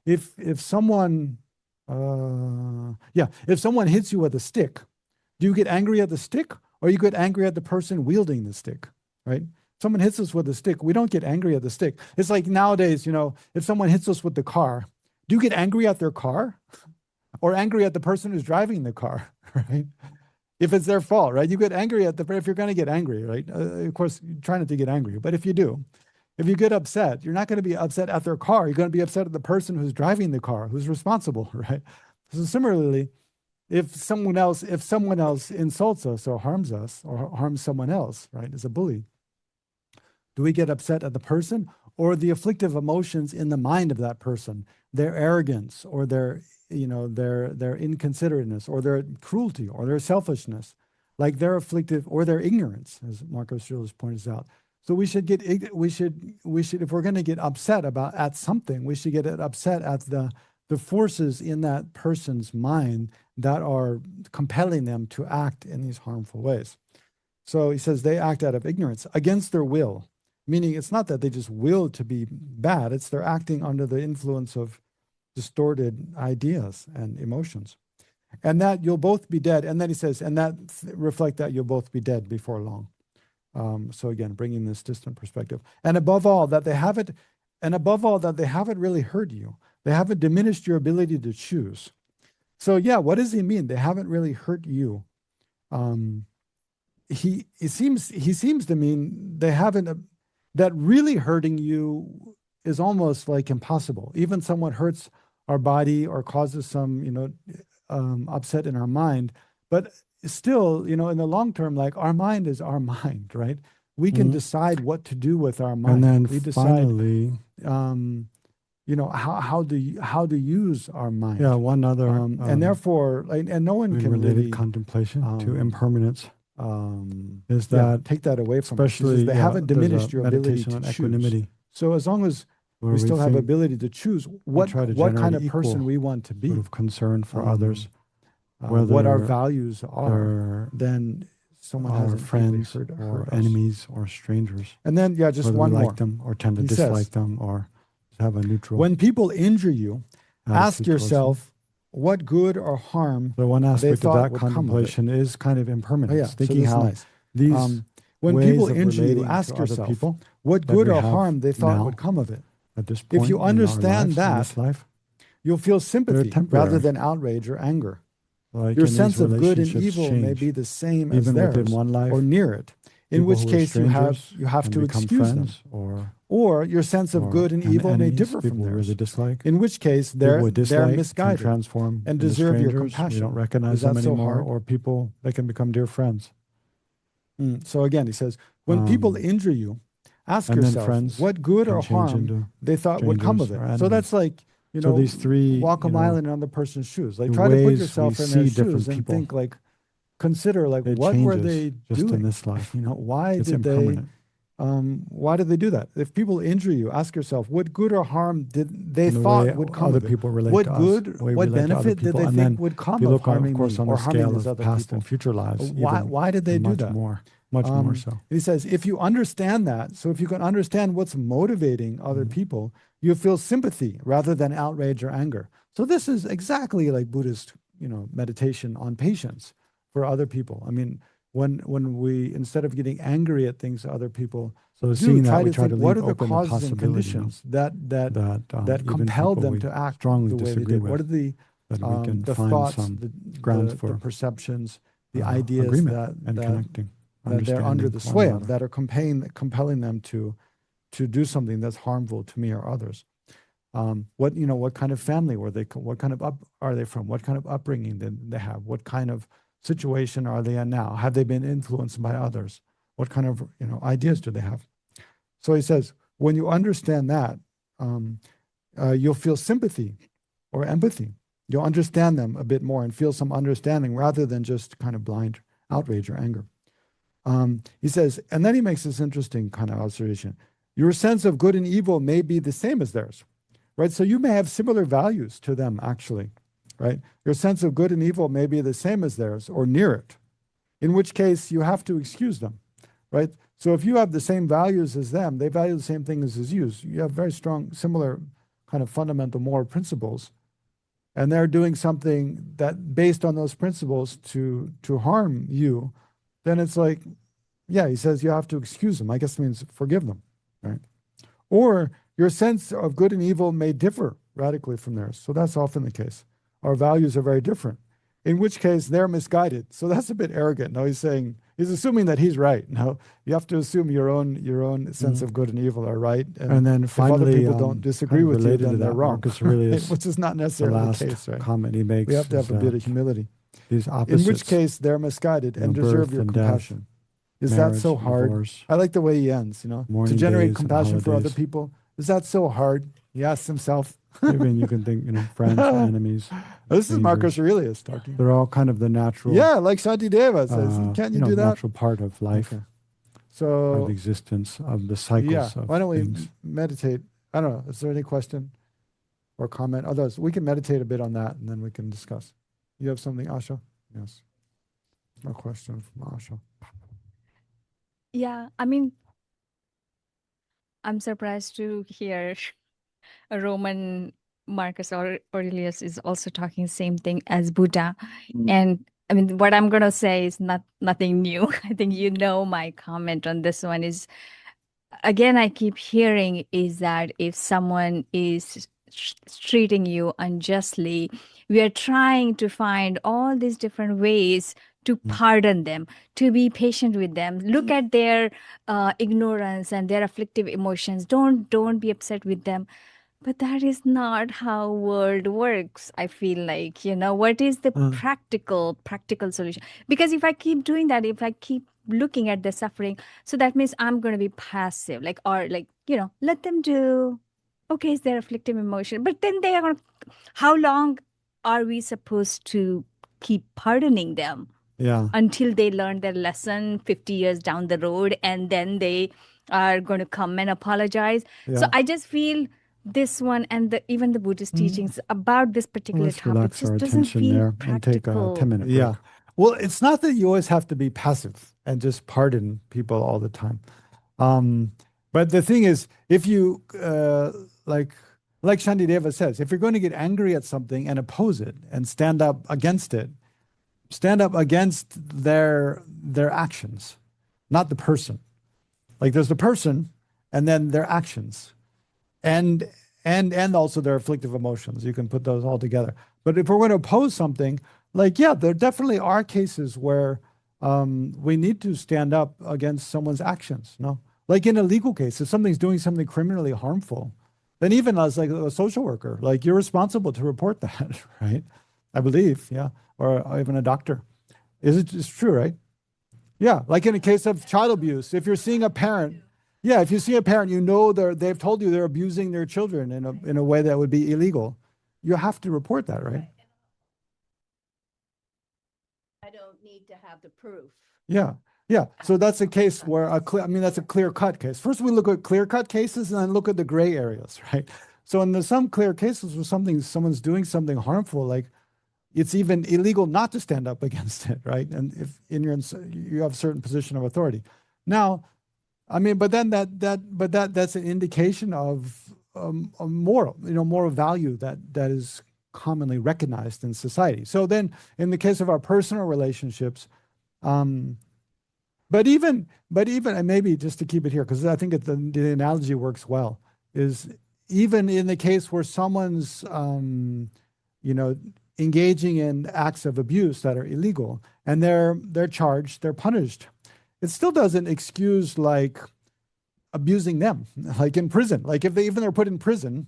if someone hits you with a stick, do you get angry at the stick or you get angry at the person wielding the stick, right? Someone hits us with a stick, we don't get angry at the stick. It's like nowadays, if someone hits us with the car, do you get angry at their car or angry at the person who's driving the car, right? If it's their fault, right? You get angry if you're going to get angry, right? Of course, try not to get angry, but if you do, if you get upset, you're not going to be upset at their car. You're going to be upset at the person who's driving the car, who's responsible, right? So similarly, if someone else insults us or harms someone else, right, as a bully, do we get upset at the person or the afflictive emotions in the mind of that person, their arrogance or their inconsiderateness or their cruelty or their selfishness, like their afflictive or their ignorance, as Marcus Aurelius points out. So we should if we're going to get upset at something, we should get upset at the forces in that person's mind that are compelling them to act in these harmful ways. So he says they act out of ignorance against their will, meaning it's not that they just will to be bad, it's they're acting under the influence of distorted ideas and emotions. And that you'll both be dead. And then he says, and that reflect that you'll both be dead before long. So again, bringing this distant perspective. And above all, that they haven't really hurt you. They haven't diminished your ability to choose. So yeah, what does he mean? They haven't really hurt you. He seems to mean they haven't, that really hurting you is almost like impossible. Even someone hurts our body or causes some, upset in our mind, but still, in the long term, like our mind is our mind, right? We can decide what to do with our mind. And then we decide, finally, how to use our mind. Yeah, one other, and therefore, and no one can related really contemplation to impermanence is yeah, that take that away from especially us. They haven't there's a diminished your ability meditation to on choose. equanimity, So as long as where we still have think ability to choose what try to kind generate of person equal we want to be, sort of concern for others, what our whether values are, they're then someone our hasn't friends hurt or us. enemies or strangers, And then, just whether one we more. like them or tend to He dislike says, them or have a neutral when people injure you, ask attitude towards them. yourself what good or harm So one they aspect of thought that would come of it. contemplation is kind of impermanence, Oh, yeah. So thinking this is how nice. these When ways people of injure you, relating ask to other yourself people what that good we or have harm they thought now would come of it. at this point If you in our understand lives, in this that, life, you'll feel sympathy temporary. rather than outrage or anger. like Your in these sense of good and relationships evil may change. be the same as Even theirs within one life, or near it, in people which who are case you have strangers to can become excuse them. friends, Or your sense of good and evil may enemies, differ from people we theirs, really dislike. in which case People they're we dislike can misguided transform and into deserve your strangers. compassion. We don't recognize Is that them so anymore, hard? or people that can become dear friends. So again, he says, when people injure you, ask and then yourself friends what good can or change harm into they thought would come of strangers it. or So that's enemies. like, So these three, walk a you know, mile in another person's shoes. Like the try to put ways yourself we in their see different shoes and people, think like, consider like it what were changes they just doing? in this life. Why It's did they impermanent. Why did they do that? If people injure you, ask yourself, what good or harm did they And the thought way would come other of it? people relate What to us, good, the way we what relate to other benefit did people. they And think then would if come you of look, of harming course, me on or the harming scale these of other past people? and future lives, Why did they even do much that? more, much more so. He says, if you understand that, so if you can understand what's motivating other people, you feel sympathy rather than outrage or anger. So this is exactly like Buddhist, meditation on patience for other people. I mean, when we, instead of getting angry at things other people So seeing that, we try to think, what leave are the open the causes and possibility, conditions that even compelled people them we to act strongly the way they disagree did? What are with, that we can the find thoughts, some the grounds for perceptions, the ideas agreement that and connecting, that they're under understanding the one sway of, another. that are compelling them to do something that's harmful to me or others. What kind of family were they? What kind of are they from? What kind of upbringing did they have? What kind of situation are they in now? Have they been influenced by others? What kind of ideas do they have? So he says, when you understand that, you'll feel sympathy or empathy. You'll understand them a bit more and feel some understanding rather than just kind of blind outrage or anger. He says, and then he makes this interesting kind of observation. Your sense of good and evil may be the same as theirs, right? So you may have similar values to them, actually, right? Your sense of good and evil may be the same as theirs or near it, in which case you have to excuse them, right? So if you have the same values as them, they value the same things as you. So you have very strong, similar kind of fundamental moral principles, and they're doing something that based on those principles to harm you, then it's like, yeah, he says you have to excuse them. I guess it means forgive them, right? Or your sense of good and evil may differ radically from theirs. So that's often the case. Our values are very different, in which case they're misguided. So that's a bit arrogant. No, he's assuming that he's right. No, you have to assume your own sense of good and evil are right. And then finally, if other people don't disagree with you, then they're wrong. Marcus Aurelius, which is not necessarily the case, right? comment he makes, We have to have a bit of humility. These opposites, in which case they're misguided and deserve birth your and compassion. death, Is that marriage, so hard? divorce, I like the way he ends, to mourning generate days and compassion for other holidays. people. Is that so hard? He asks himself. Even you can think, friends, enemies. This is Marcus strangers. Aurelius talking. They're all kind of the natural. Yeah, like Shantideva says, can't you do that? Natural part of life, Okay. So of existence, of the cycles of why don't we things. meditate? I don't know. Is there any question or comment? Otherwise, we can meditate a bit on that, and then we can discuss. You have something, Asha? Yes. A question from Asha. Yeah, I mean, I'm surprised to hear a Roman Marcus Aurelius is also talking same thing as Buddha. And I mean, what I'm going to say is nothing new. I think my comment on this one is, again, I keep hearing is that if someone is treating you unjustly, we are trying to find all these different ways to pardon them, to be patient with them. Look at their ignorance and their afflictive emotions. Don't be upset with them. But that is not how world works. I feel like, what is the practical solution? Because if I keep doing that, if I keep looking at the suffering, so that means I'm going to be passive, let them do. Okay, it's their afflictive emotion, but then they are going to. How long are we supposed to keep pardoning them? Yeah. Until they learn their lesson 50 years down the road, and then they are going to come and apologize. Yeah. So I just feel this one and even the Buddhist teachings about this particular Let's topic relax just our doesn't attention feel there practical. and take a 10-minute break. Yeah. Well, it's not that you always have to be passive and just pardon people all the time. But the thing is, if you, like Shantideva says, if you're going to get angry at something and oppose it and stand up against it, stand up against their actions, not the person. Like there's the person and then their actions and also their afflictive emotions. You can put those all together. But if we're going to oppose something, there definitely are cases where we need to stand up against someone's actions. No, like in a legal case, if something's doing something criminally harmful, then even as like a social worker, like you're responsible to report that, right? I believe, yeah, or even a doctor. It's true, right? Yeah, like in a case of child abuse, if you're seeing a parent, if you see a parent, they've told you they're abusing their children in a way that would be illegal, you have to report that, right? I don't need to have the proof. Yeah. Yeah, so that's a case where that's a clear-cut case. First, we look at clear-cut cases and then look at the gray areas, right? So in some clear cases where someone's doing something harmful, like it's even illegal not to stand up against it, right? And if you have a certain position of authority. Now, I mean, but then that's an indication of a moral value that is commonly recognized in society. So then in the case of our personal relationships, but even, and maybe just to keep it here, because I think the analogy works well, is even in the case where someone's, engaging in acts of abuse that are illegal, and they're charged, they're punished, it still doesn't excuse like abusing them, like in prison. Like if even they're put in prison,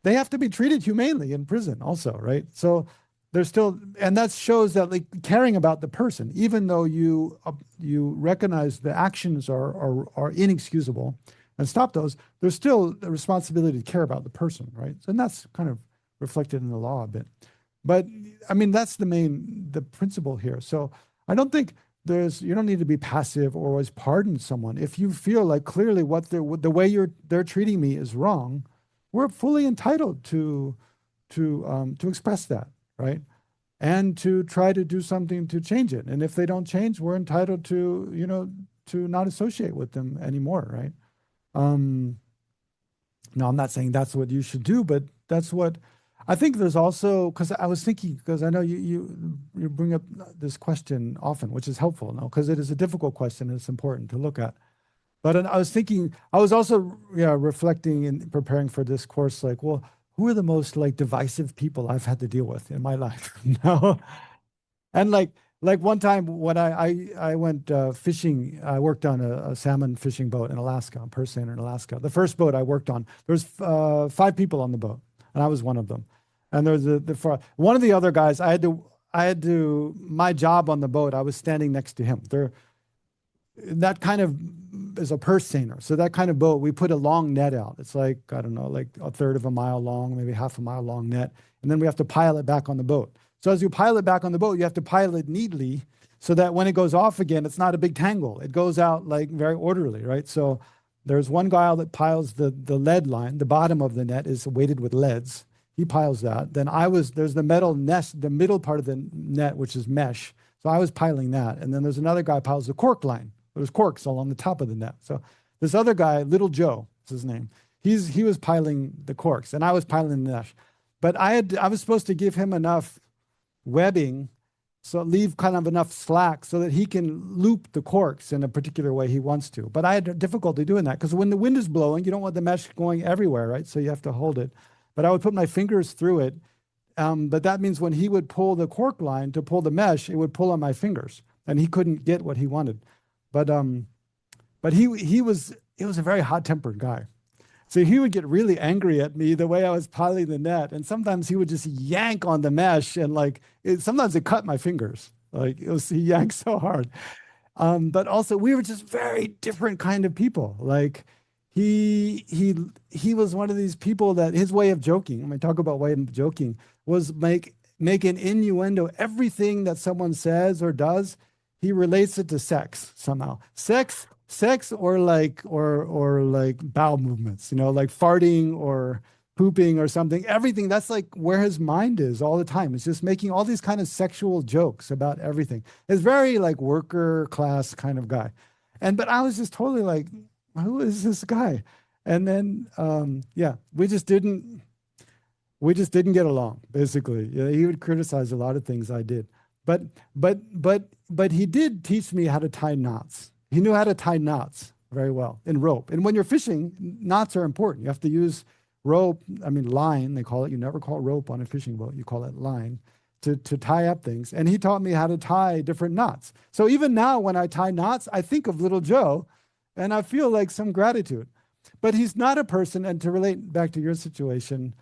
they have to be treated humanely in prison also, right? So there's still, and that shows that like caring about the person, even though you recognize the actions are inexcusable and stop those, there's still the responsibility to care about the person, right? And that's kind of reflected in the law a bit. But I mean, that's the principle here. So I don't think you don't need to be passive or always pardon someone. If you feel like clearly the way they're treating me is wrong, we're fully entitled to express that, right? And to try to do something to change it. And if they don't change, we're entitled to not associate with them anymore, right? Now, I'm not saying that's what you should do, but that's what I think. There's also, because I was thinking, because I know you bring up this question often, which is helpful, because it is a difficult question and it's important to look at. But I was thinking, I was also reflecting in preparing for this course, like, well, who are the most like divisive people I've had to deal with in my life? And like one time when I went fishing, I worked on a salmon fishing boat in Alaska, a purse seiner in Alaska. The first boat I worked on, there was 5 people on the boat, and I was one of them. And there was one of the other guys, I had to my job on the boat, I was standing next to him. That kind of is a purse seiner. So that kind of boat, we put a long net out. It's like, I don't know, like a third of a mile long, maybe half a mile long net. And then we have to pile it back on the boat. So as you pile it back on the boat, you have to pile it neatly so that when it goes off again, it's not a big tangle. It goes out like very orderly, right? So there's one guy that piles the lead line. The bottom of the net is weighted with leads. He piles that. Then there's the metal nest, the middle part of the net, which is mesh. So I was piling that. And then there's another guy piles the cork line. There's corks all on the top of the net. So this other guy, Little Joe is his name, he was piling the corks and I was piling the mesh. But I was supposed to give him enough webbing, so leave kind of enough slack so that he can loop the corks in a particular way he wants to. But I had difficulty doing that because when the wind is blowing, you don't want the mesh going everywhere, right? So you have to hold it. But I would put my fingers through it. But that means when he would pull the cork line to pull the mesh, it would pull on my fingers and he couldn't get what he wanted. But he was a very hot-tempered guy. So he would get really angry at me the way I was piling the net. And sometimes he would just yank on the mesh and sometimes it cut my fingers. He yanked so hard. But also we were just very different kind of people. Like he was one of these people that his way of joking, when I talk about way of joking, was make an innuendo. Everything that someone says or does, he relates it to sex somehow. Sex or like bowel movements, like farting or pooping or something. Everything, that's like where his mind is all the time. It's just making all these kind of sexual jokes about everything. It's very like worker class kind of guy. But I was just totally like, who is this guy? And then we just didn't get along, basically. He would criticize a lot of things I did. But he did teach me how to tie knots. He knew how to tie knots very well in rope. And when you're fishing, knots are important. You have to use rope, line, they call it. You never call it rope on a fishing boat. You call it line to tie up things. And he taught me how to tie different knots. So even now when I tie knots, I think of Little Joe and I feel like some gratitude. But he's not a person, and to relate back to your situation,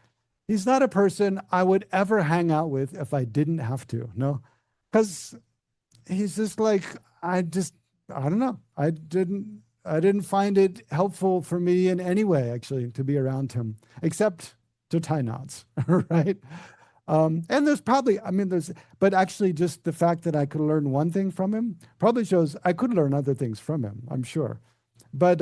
he's not a person I would ever hang out with if I didn't have to, no? Because he's just like, I don't know. I didn't find it helpful for me in any way, actually, to be around him, except to tie knots, right? And there's probably, but actually just the fact that I could learn one thing from him probably shows I could learn other things from him, I'm sure. But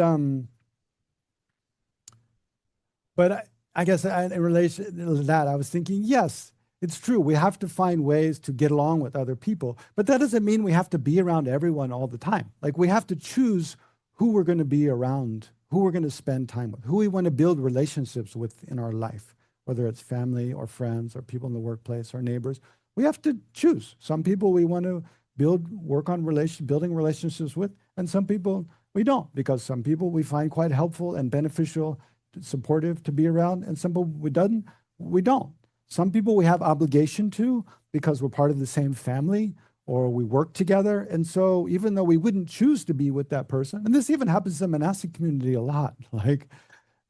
I guess in relation to that, I was thinking, yes, it's true. We have to find ways to get along with other people, but that doesn't mean we have to be around everyone all the time. Like we have to choose who we're going to be around, who we're going to spend time with, who we want to build relationships with in our life, whether it's family or friends or people in the workplace or neighbors. We have to choose. Some people we want to work on building relationships with, and some people we don't, because some people we find quite helpful and beneficial, supportive to be around, and some people we don't. Some people we have obligation to because we're part of the same family or we work together. And so even though we wouldn't choose to be with that person, and this even happens in the monastic community a lot, like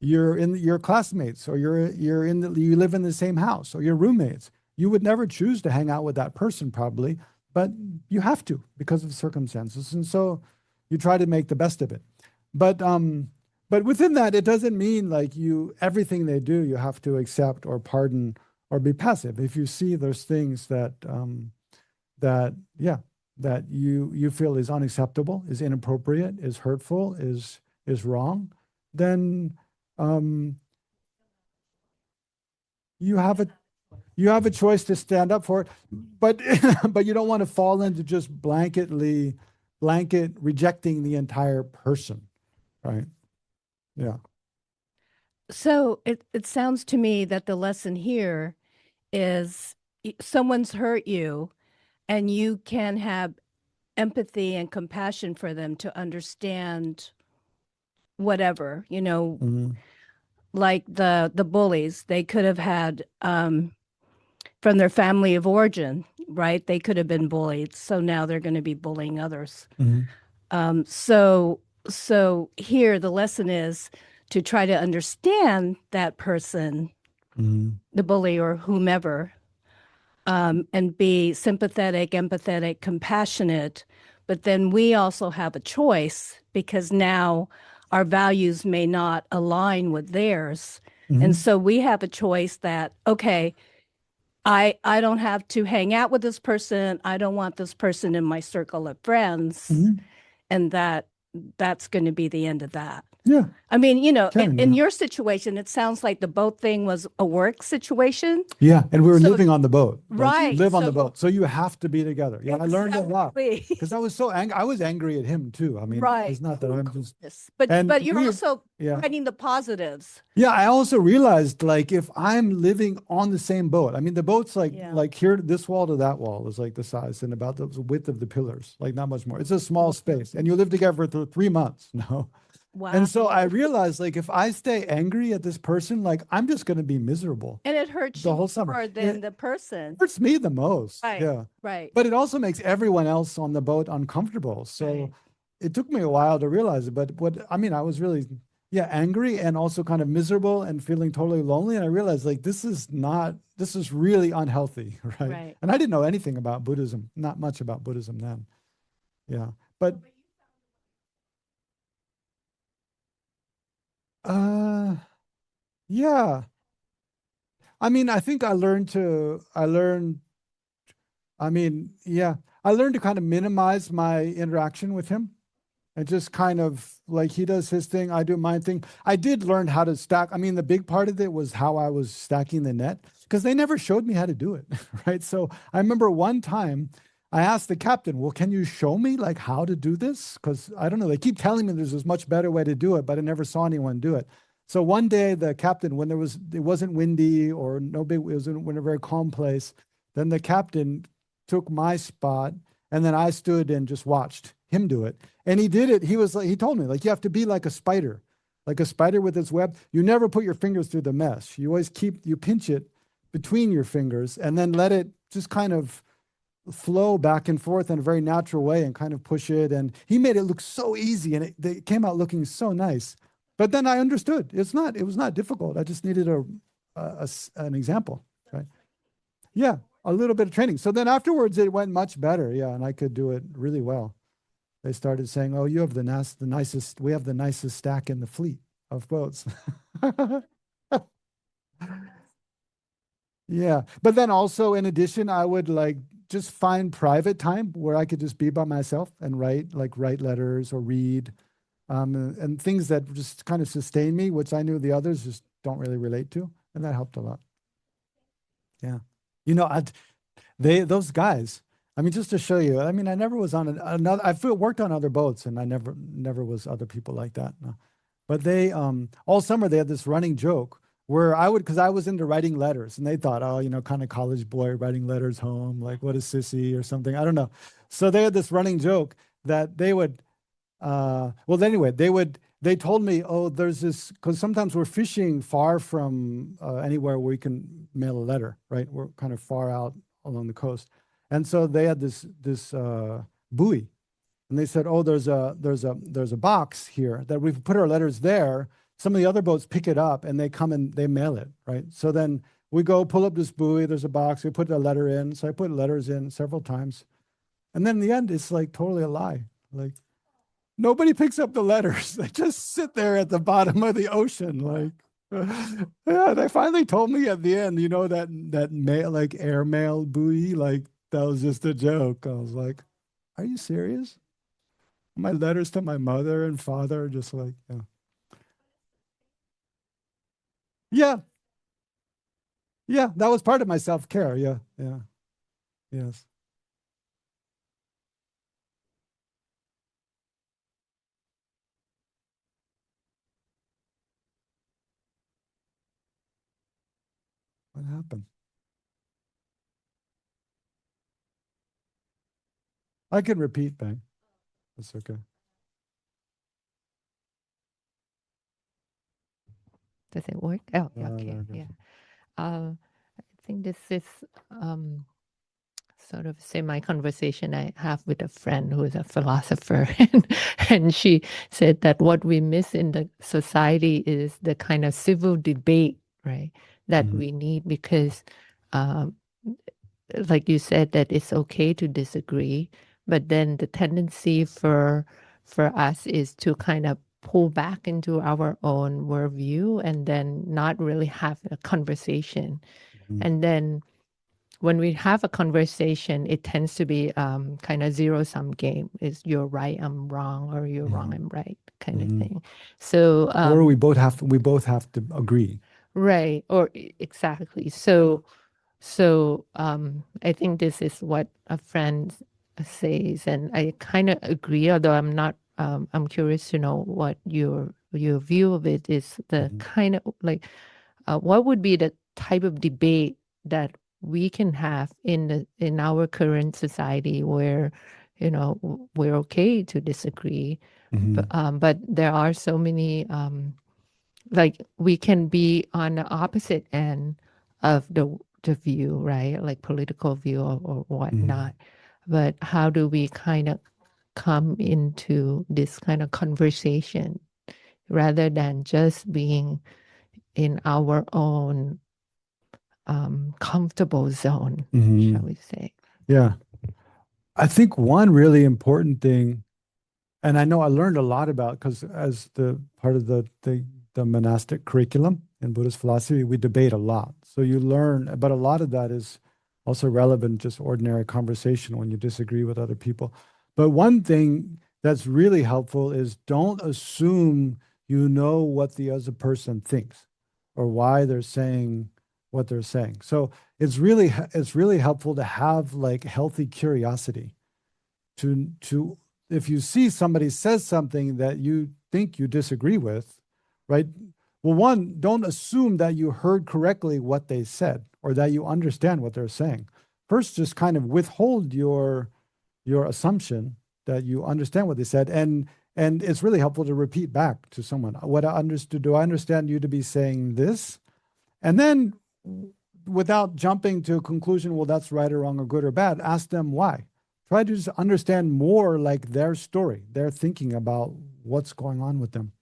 you're in your classmates or you live in the same house or your roommates, you would never choose to hang out with that person probably, but you have to because of circumstances. And so you try to make the best of it. But within that, it doesn't mean like everything they do, you have to accept or pardon or be passive. If you see there's things that you feel is unacceptable, is inappropriate, is hurtful, is wrong, then you have a choice to stand up for it. But but you don't want to fall into just blanket rejecting the entire person, right? Yeah. So it sounds to me that the lesson here is someone's hurt you and you can have empathy and compassion for them to understand whatever, like the bullies, they could have had from their family of origin, right? They could have been bullied. So now they're going to be bullying others. So here the lesson is to try to understand that person, the bully or whomever, and be sympathetic, empathetic, compassionate. But then we also have a choice because now our values may not align with theirs. And so we have a choice that, okay, I don't have to hang out with this person. I don't want this person in my circle of friends. And that's going to be the end of that. Yeah. I mean, in your situation, it sounds like the boat thing was a work situation. Yeah. And we were living on the boat. Right. You live on the boat. So you have to be together. Yeah. Exactly. I learned a lot because I was so angry. I was angry at him too. I mean, it's not that I'm just. But you're also finding the positives. Yeah. I also realized like if I'm living on the same boat, I mean, the boat's like here, this wall to that wall is like the size and about the width of the pillars, like not much more. It's a small space and you live together for 3 months. No. Wow. And so I realized, like, if I stay angry at this person, like, I'm just going to be miserable. And it hurts the you whole summer. more than the person. It hurts me the most. Right. Yeah. Right. But it also makes everyone else on the boat uncomfortable. So it took me a while to realize it. But I was really, angry and also kind of miserable and feeling totally lonely. And I realized, like, this is really unhealthy. Right. And I didn't know anything about Buddhism, not much about Buddhism then. Yeah. But yeah. I mean, I think I learned to kind of minimize my interaction with him and just kind of like he does his thing, I do my thing. I did learn how to stack. I mean, the big part of it was how I was stacking the net because they never showed me how to do it, right? So I remember one time I asked the captain, well, can you show me like how to do this? Because I don't know, they keep telling me there's this much better way to do it, but I never saw anyone do it. So one day the captain, when it wasn't windy or it was in a very calm place, then the captain took my spot and then I stood and just watched him do it. And he did it. He told me, like, you have to be like a spider with its web. You never put your fingers through the mesh. You always you pinch it between your fingers and then let it just kind of flow back and forth in a very natural way and kind of push it. And he made it look so easy and it came out looking so nice. But then I understood it was not difficult. I just needed an example, right? Yeah, a little bit of training. So then afterwards it went much better. Yeah, and I could do it really well. They started saying, "Oh, you have the nicest. We have the nicest stack in the fleet of boats." Yeah. But then also in addition, I would like just find private time where I could just be by myself and write letters or read, and things that just kind of sustain me, which I knew the others just don't really relate to. And that helped a lot. Yeah. You know, those guys, I mean, just to show you, I mean, I never was on another, worked on other boats and I never was other people like that. No. But they, all summer they had this running joke where because I was into writing letters and they thought, oh, you know, kind of college boy writing letters home, like what a sissy or something. I don't know. So they had this running joke that they would, well, anyway, they told me, oh, there's this, because sometimes we're fishing far from anywhere where we can mail a letter, right? We're kind of far out along the coast. And so they had this buoy. And they said, oh, there's a box here that we've put our letters there. Some of the other boats pick it up and they come and they mail it, right? So then we go pull up this buoy, there's a box, we put a letter in. So I put letters in several times. And then in the end, it's like totally a lie. Like nobody picks up the letters. They just sit there at the bottom of the ocean. Like, yeah, they finally told me at the end, you know, that mail, like airmail buoy, like that was just a joke. I was like, are you serious? My letters to my mother and father, just like, yeah. Yeah. Yeah. That was part of my self-care. Yeah. Yeah. Yes. What happened? I can repeat, Bang. That's okay. Does it work? Oh, Yeah, okay. there it Yeah. goes. I think this is sort of semi conversation I have with a friend who is a philosopher, and she said that what we miss in the society is the kind of civil debate, right? That we need because, um, like you said, that it's okay to disagree, but then the tendency for us is to kind of pull back into our own worldview and then not really have a conversation. And then when we have a conversation, it tends to be kind of zero-sum game. Is you're right, I'm wrong, or you're wrong, I'm right, kind of thing. So or we both have to agree. Right, or exactly. So I think this is what a friend says, and I kind of agree. Although I'm not, I'm curious to know what your view of it is. The kind of like, what would be the type of debate that we can have in our current society where, you know, we're okay to disagree, but there are so many. Like we can be on the opposite end of the view, right? Like political view or whatnot. But how do we kind of come into this kind of conversation rather than just being in our own comfortable zone, shall we say? Yeah. I think one really important thing, and I know I learned a lot about because as the part of the monastic curriculum in Buddhist philosophy, we debate a lot. So you learn, but a lot of that is also relevant, just ordinary conversation when you disagree with other people. But one thing that's really helpful is don't assume you know what the other person thinks or why they're saying what they're saying. So it's really helpful to have like healthy curiosity to if you see somebody says something that you think you disagree with, right? Well, one, don't assume that you heard correctly what they said or that you understand what they're saying. First, just kind of withhold your assumption that you understand what they said, and it's really helpful to repeat back to someone what I understood. Do I understand you to be saying this? And then, without jumping to a conclusion, well, that's right or wrong or good or bad, ask them why. Try to just understand more like their story, their thinking about what's going on with them.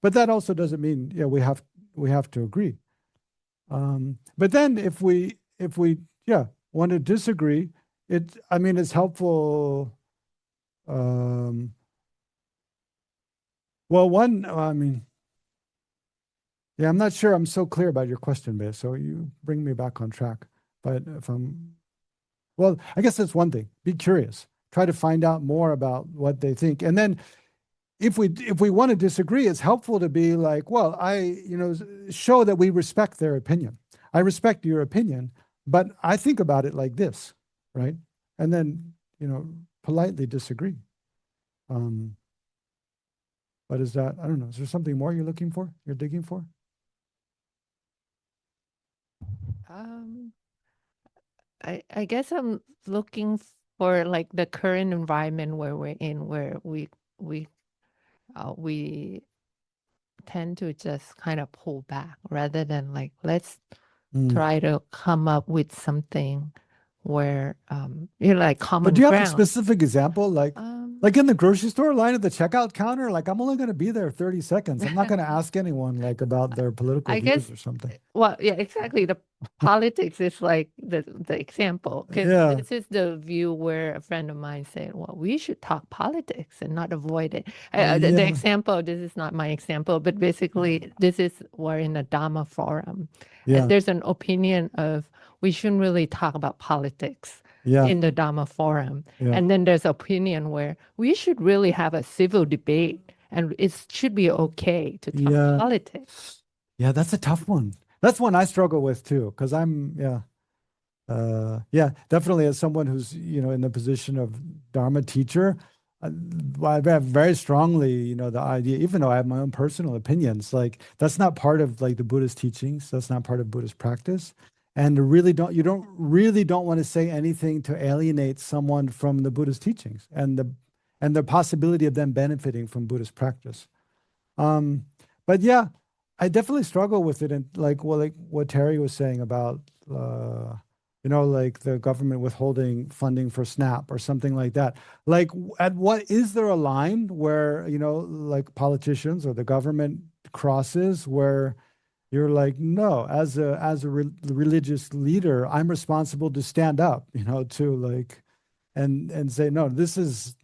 But that also doesn't mean we have to agree. But then if we want to disagree, it's helpful. Well, one, Yeah, I'm not sure I'm so clear about your question, Bae, so you bring me back on track. But well, I guess that's one thing. Be curious. Try to find out more about what they think. And then if we want to disagree, it's helpful to be like, well, show that we respect their opinion. I respect your opinion, but I think about it like this, right? And then, politely disagree. But is that, I don't know, is there something more you're looking for? You're digging for? I guess I'm looking for like the current environment where we're in, where we tend to just kind of pull back rather than like let's try to come up with something where like common But do you have a ground. specific example, like in the grocery store line at the checkout counter? Like, I'm only going to be there 30 seconds. I'm not going to ask anyone like about their political views or something. Well, yeah, exactly. The politics is like the example, because Yeah. this is the view where a friend of mine said, well, we should talk politics and not avoid it. The example, this is not my example, but basically this is, we're in a Dharma forum. Yeah. And there's an opinion of we shouldn't really talk about politics Yeah. in the Dharma forum. Yeah. And then there's opinion where we should really have a civil debate and it should be okay to talk politics. Yeah, that's a tough one. That's one I struggle with too, because definitely as someone who's, in the position of Dharma teacher, I have very strongly, the idea, even though I have my own personal opinions, like that's not part of like the Buddhist teachings. That's not part of Buddhist practice. And you don't really want to say anything to alienate someone from the Buddhist teachings and the possibility of them benefiting from Buddhist practice. But yeah, I definitely struggle with it. And like what Terry was saying about, like the government withholding funding for SNAP or something like that. Like is there a line where, like politicians or the government crosses where you're like, no, as a religious leader, I'm responsible to stand up, to like, and say, no, this is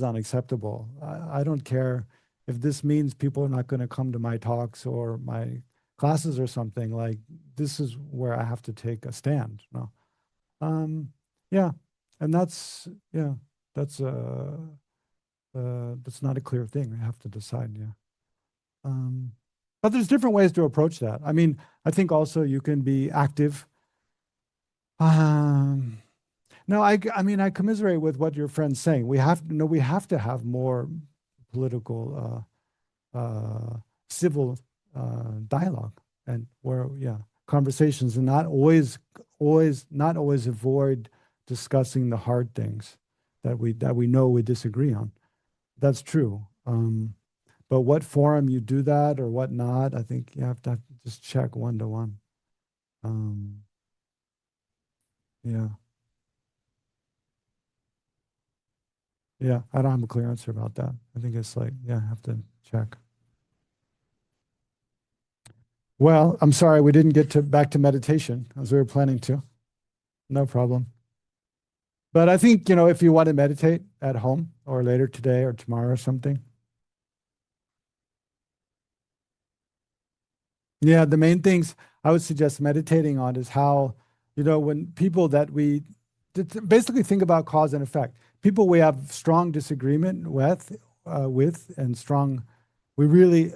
unacceptable. I don't care if this means people are not going to come to my talks or my classes or something. Like, this is where I have to take a stand. No, yeah, and that's that's not a clear thing. I have to decide. Yeah. But there's different ways to approach that. I mean, I think also you can be active. No, I mean, I commiserate with what your friend's saying. We have to have more political, civil dialogue, and conversations, and not always avoid discussing the hard things that we know we disagree on. That's true. But what forum you do that or what not, I think you have to just check one-to-one. Yeah. Yeah, I don't have a clear answer about that. I think it's like, I have to check. Well, I'm sorry we didn't get back to meditation as we were planning to. No problem. But I think, if you want to meditate at home or later today or tomorrow or something. Yeah, the main things I would suggest meditating on is how, when people that we basically think about cause and effect, people we have strong disagreement with and strong, we really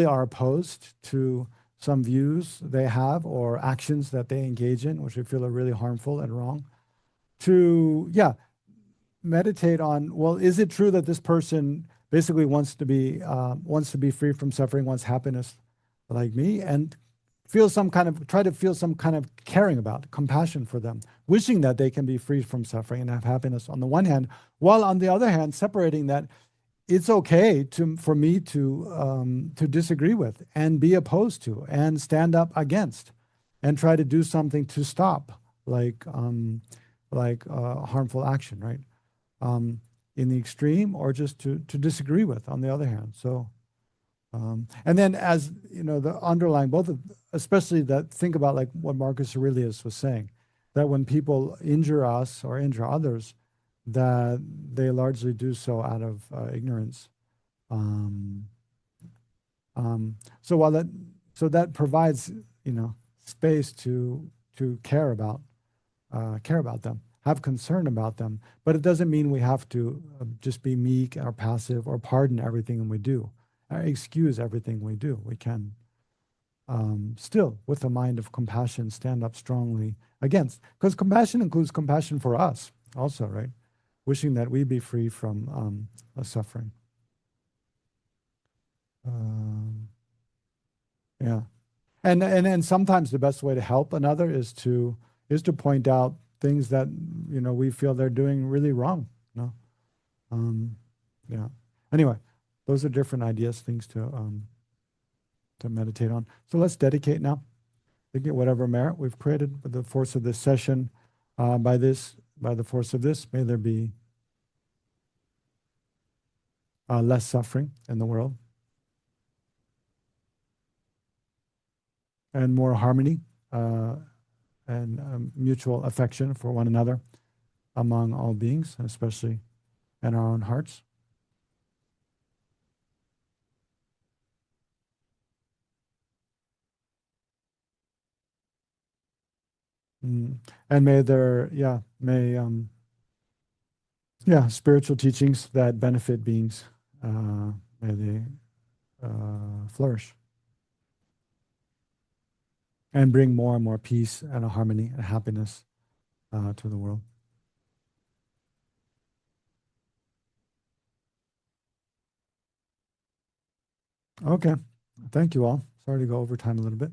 are opposed to some views they have or actions that they engage in, which we feel are really harmful and wrong. To, meditate on, well, is it true that this person basically wants to be free from suffering, wants happiness like me, and try to feel some kind of caring about, compassion for them, wishing that they can be free from suffering and have happiness on the one hand, while on the other hand, separating that it's okay for me to disagree with and be opposed to and stand up against and try to do something to stop harmful action, right? In the extreme, or just to disagree with on the other hand. So, and then as the underlying especially that, think about like what Marcus Aurelius was saying, that when people injure us or injure others, that they largely do so out of ignorance. So So that provides, space to care about them, have concern about them. But it doesn't mean we have to just be meek or passive or pardon everything we do, or excuse everything we do. We can still, with a mind of compassion, stand up strongly against. Because compassion includes compassion for us also, right? Wishing that we be free from suffering. Yeah. And sometimes the best way to help another is to point out things that we feel they're doing really wrong. Yeah. Anyway, those are different ideas, things to meditate on. So let's dedicate now. Get whatever merit we've created with the force of this session. By the force of this, may there be less suffering in the world and more harmony and mutual affection for one another among all beings, and especially in our own hearts. And may there, spiritual teachings that benefit beings, may they flourish and bring more and more peace and a harmony and happiness to the world. Okay, thank you all. Sorry to go over time a little bit.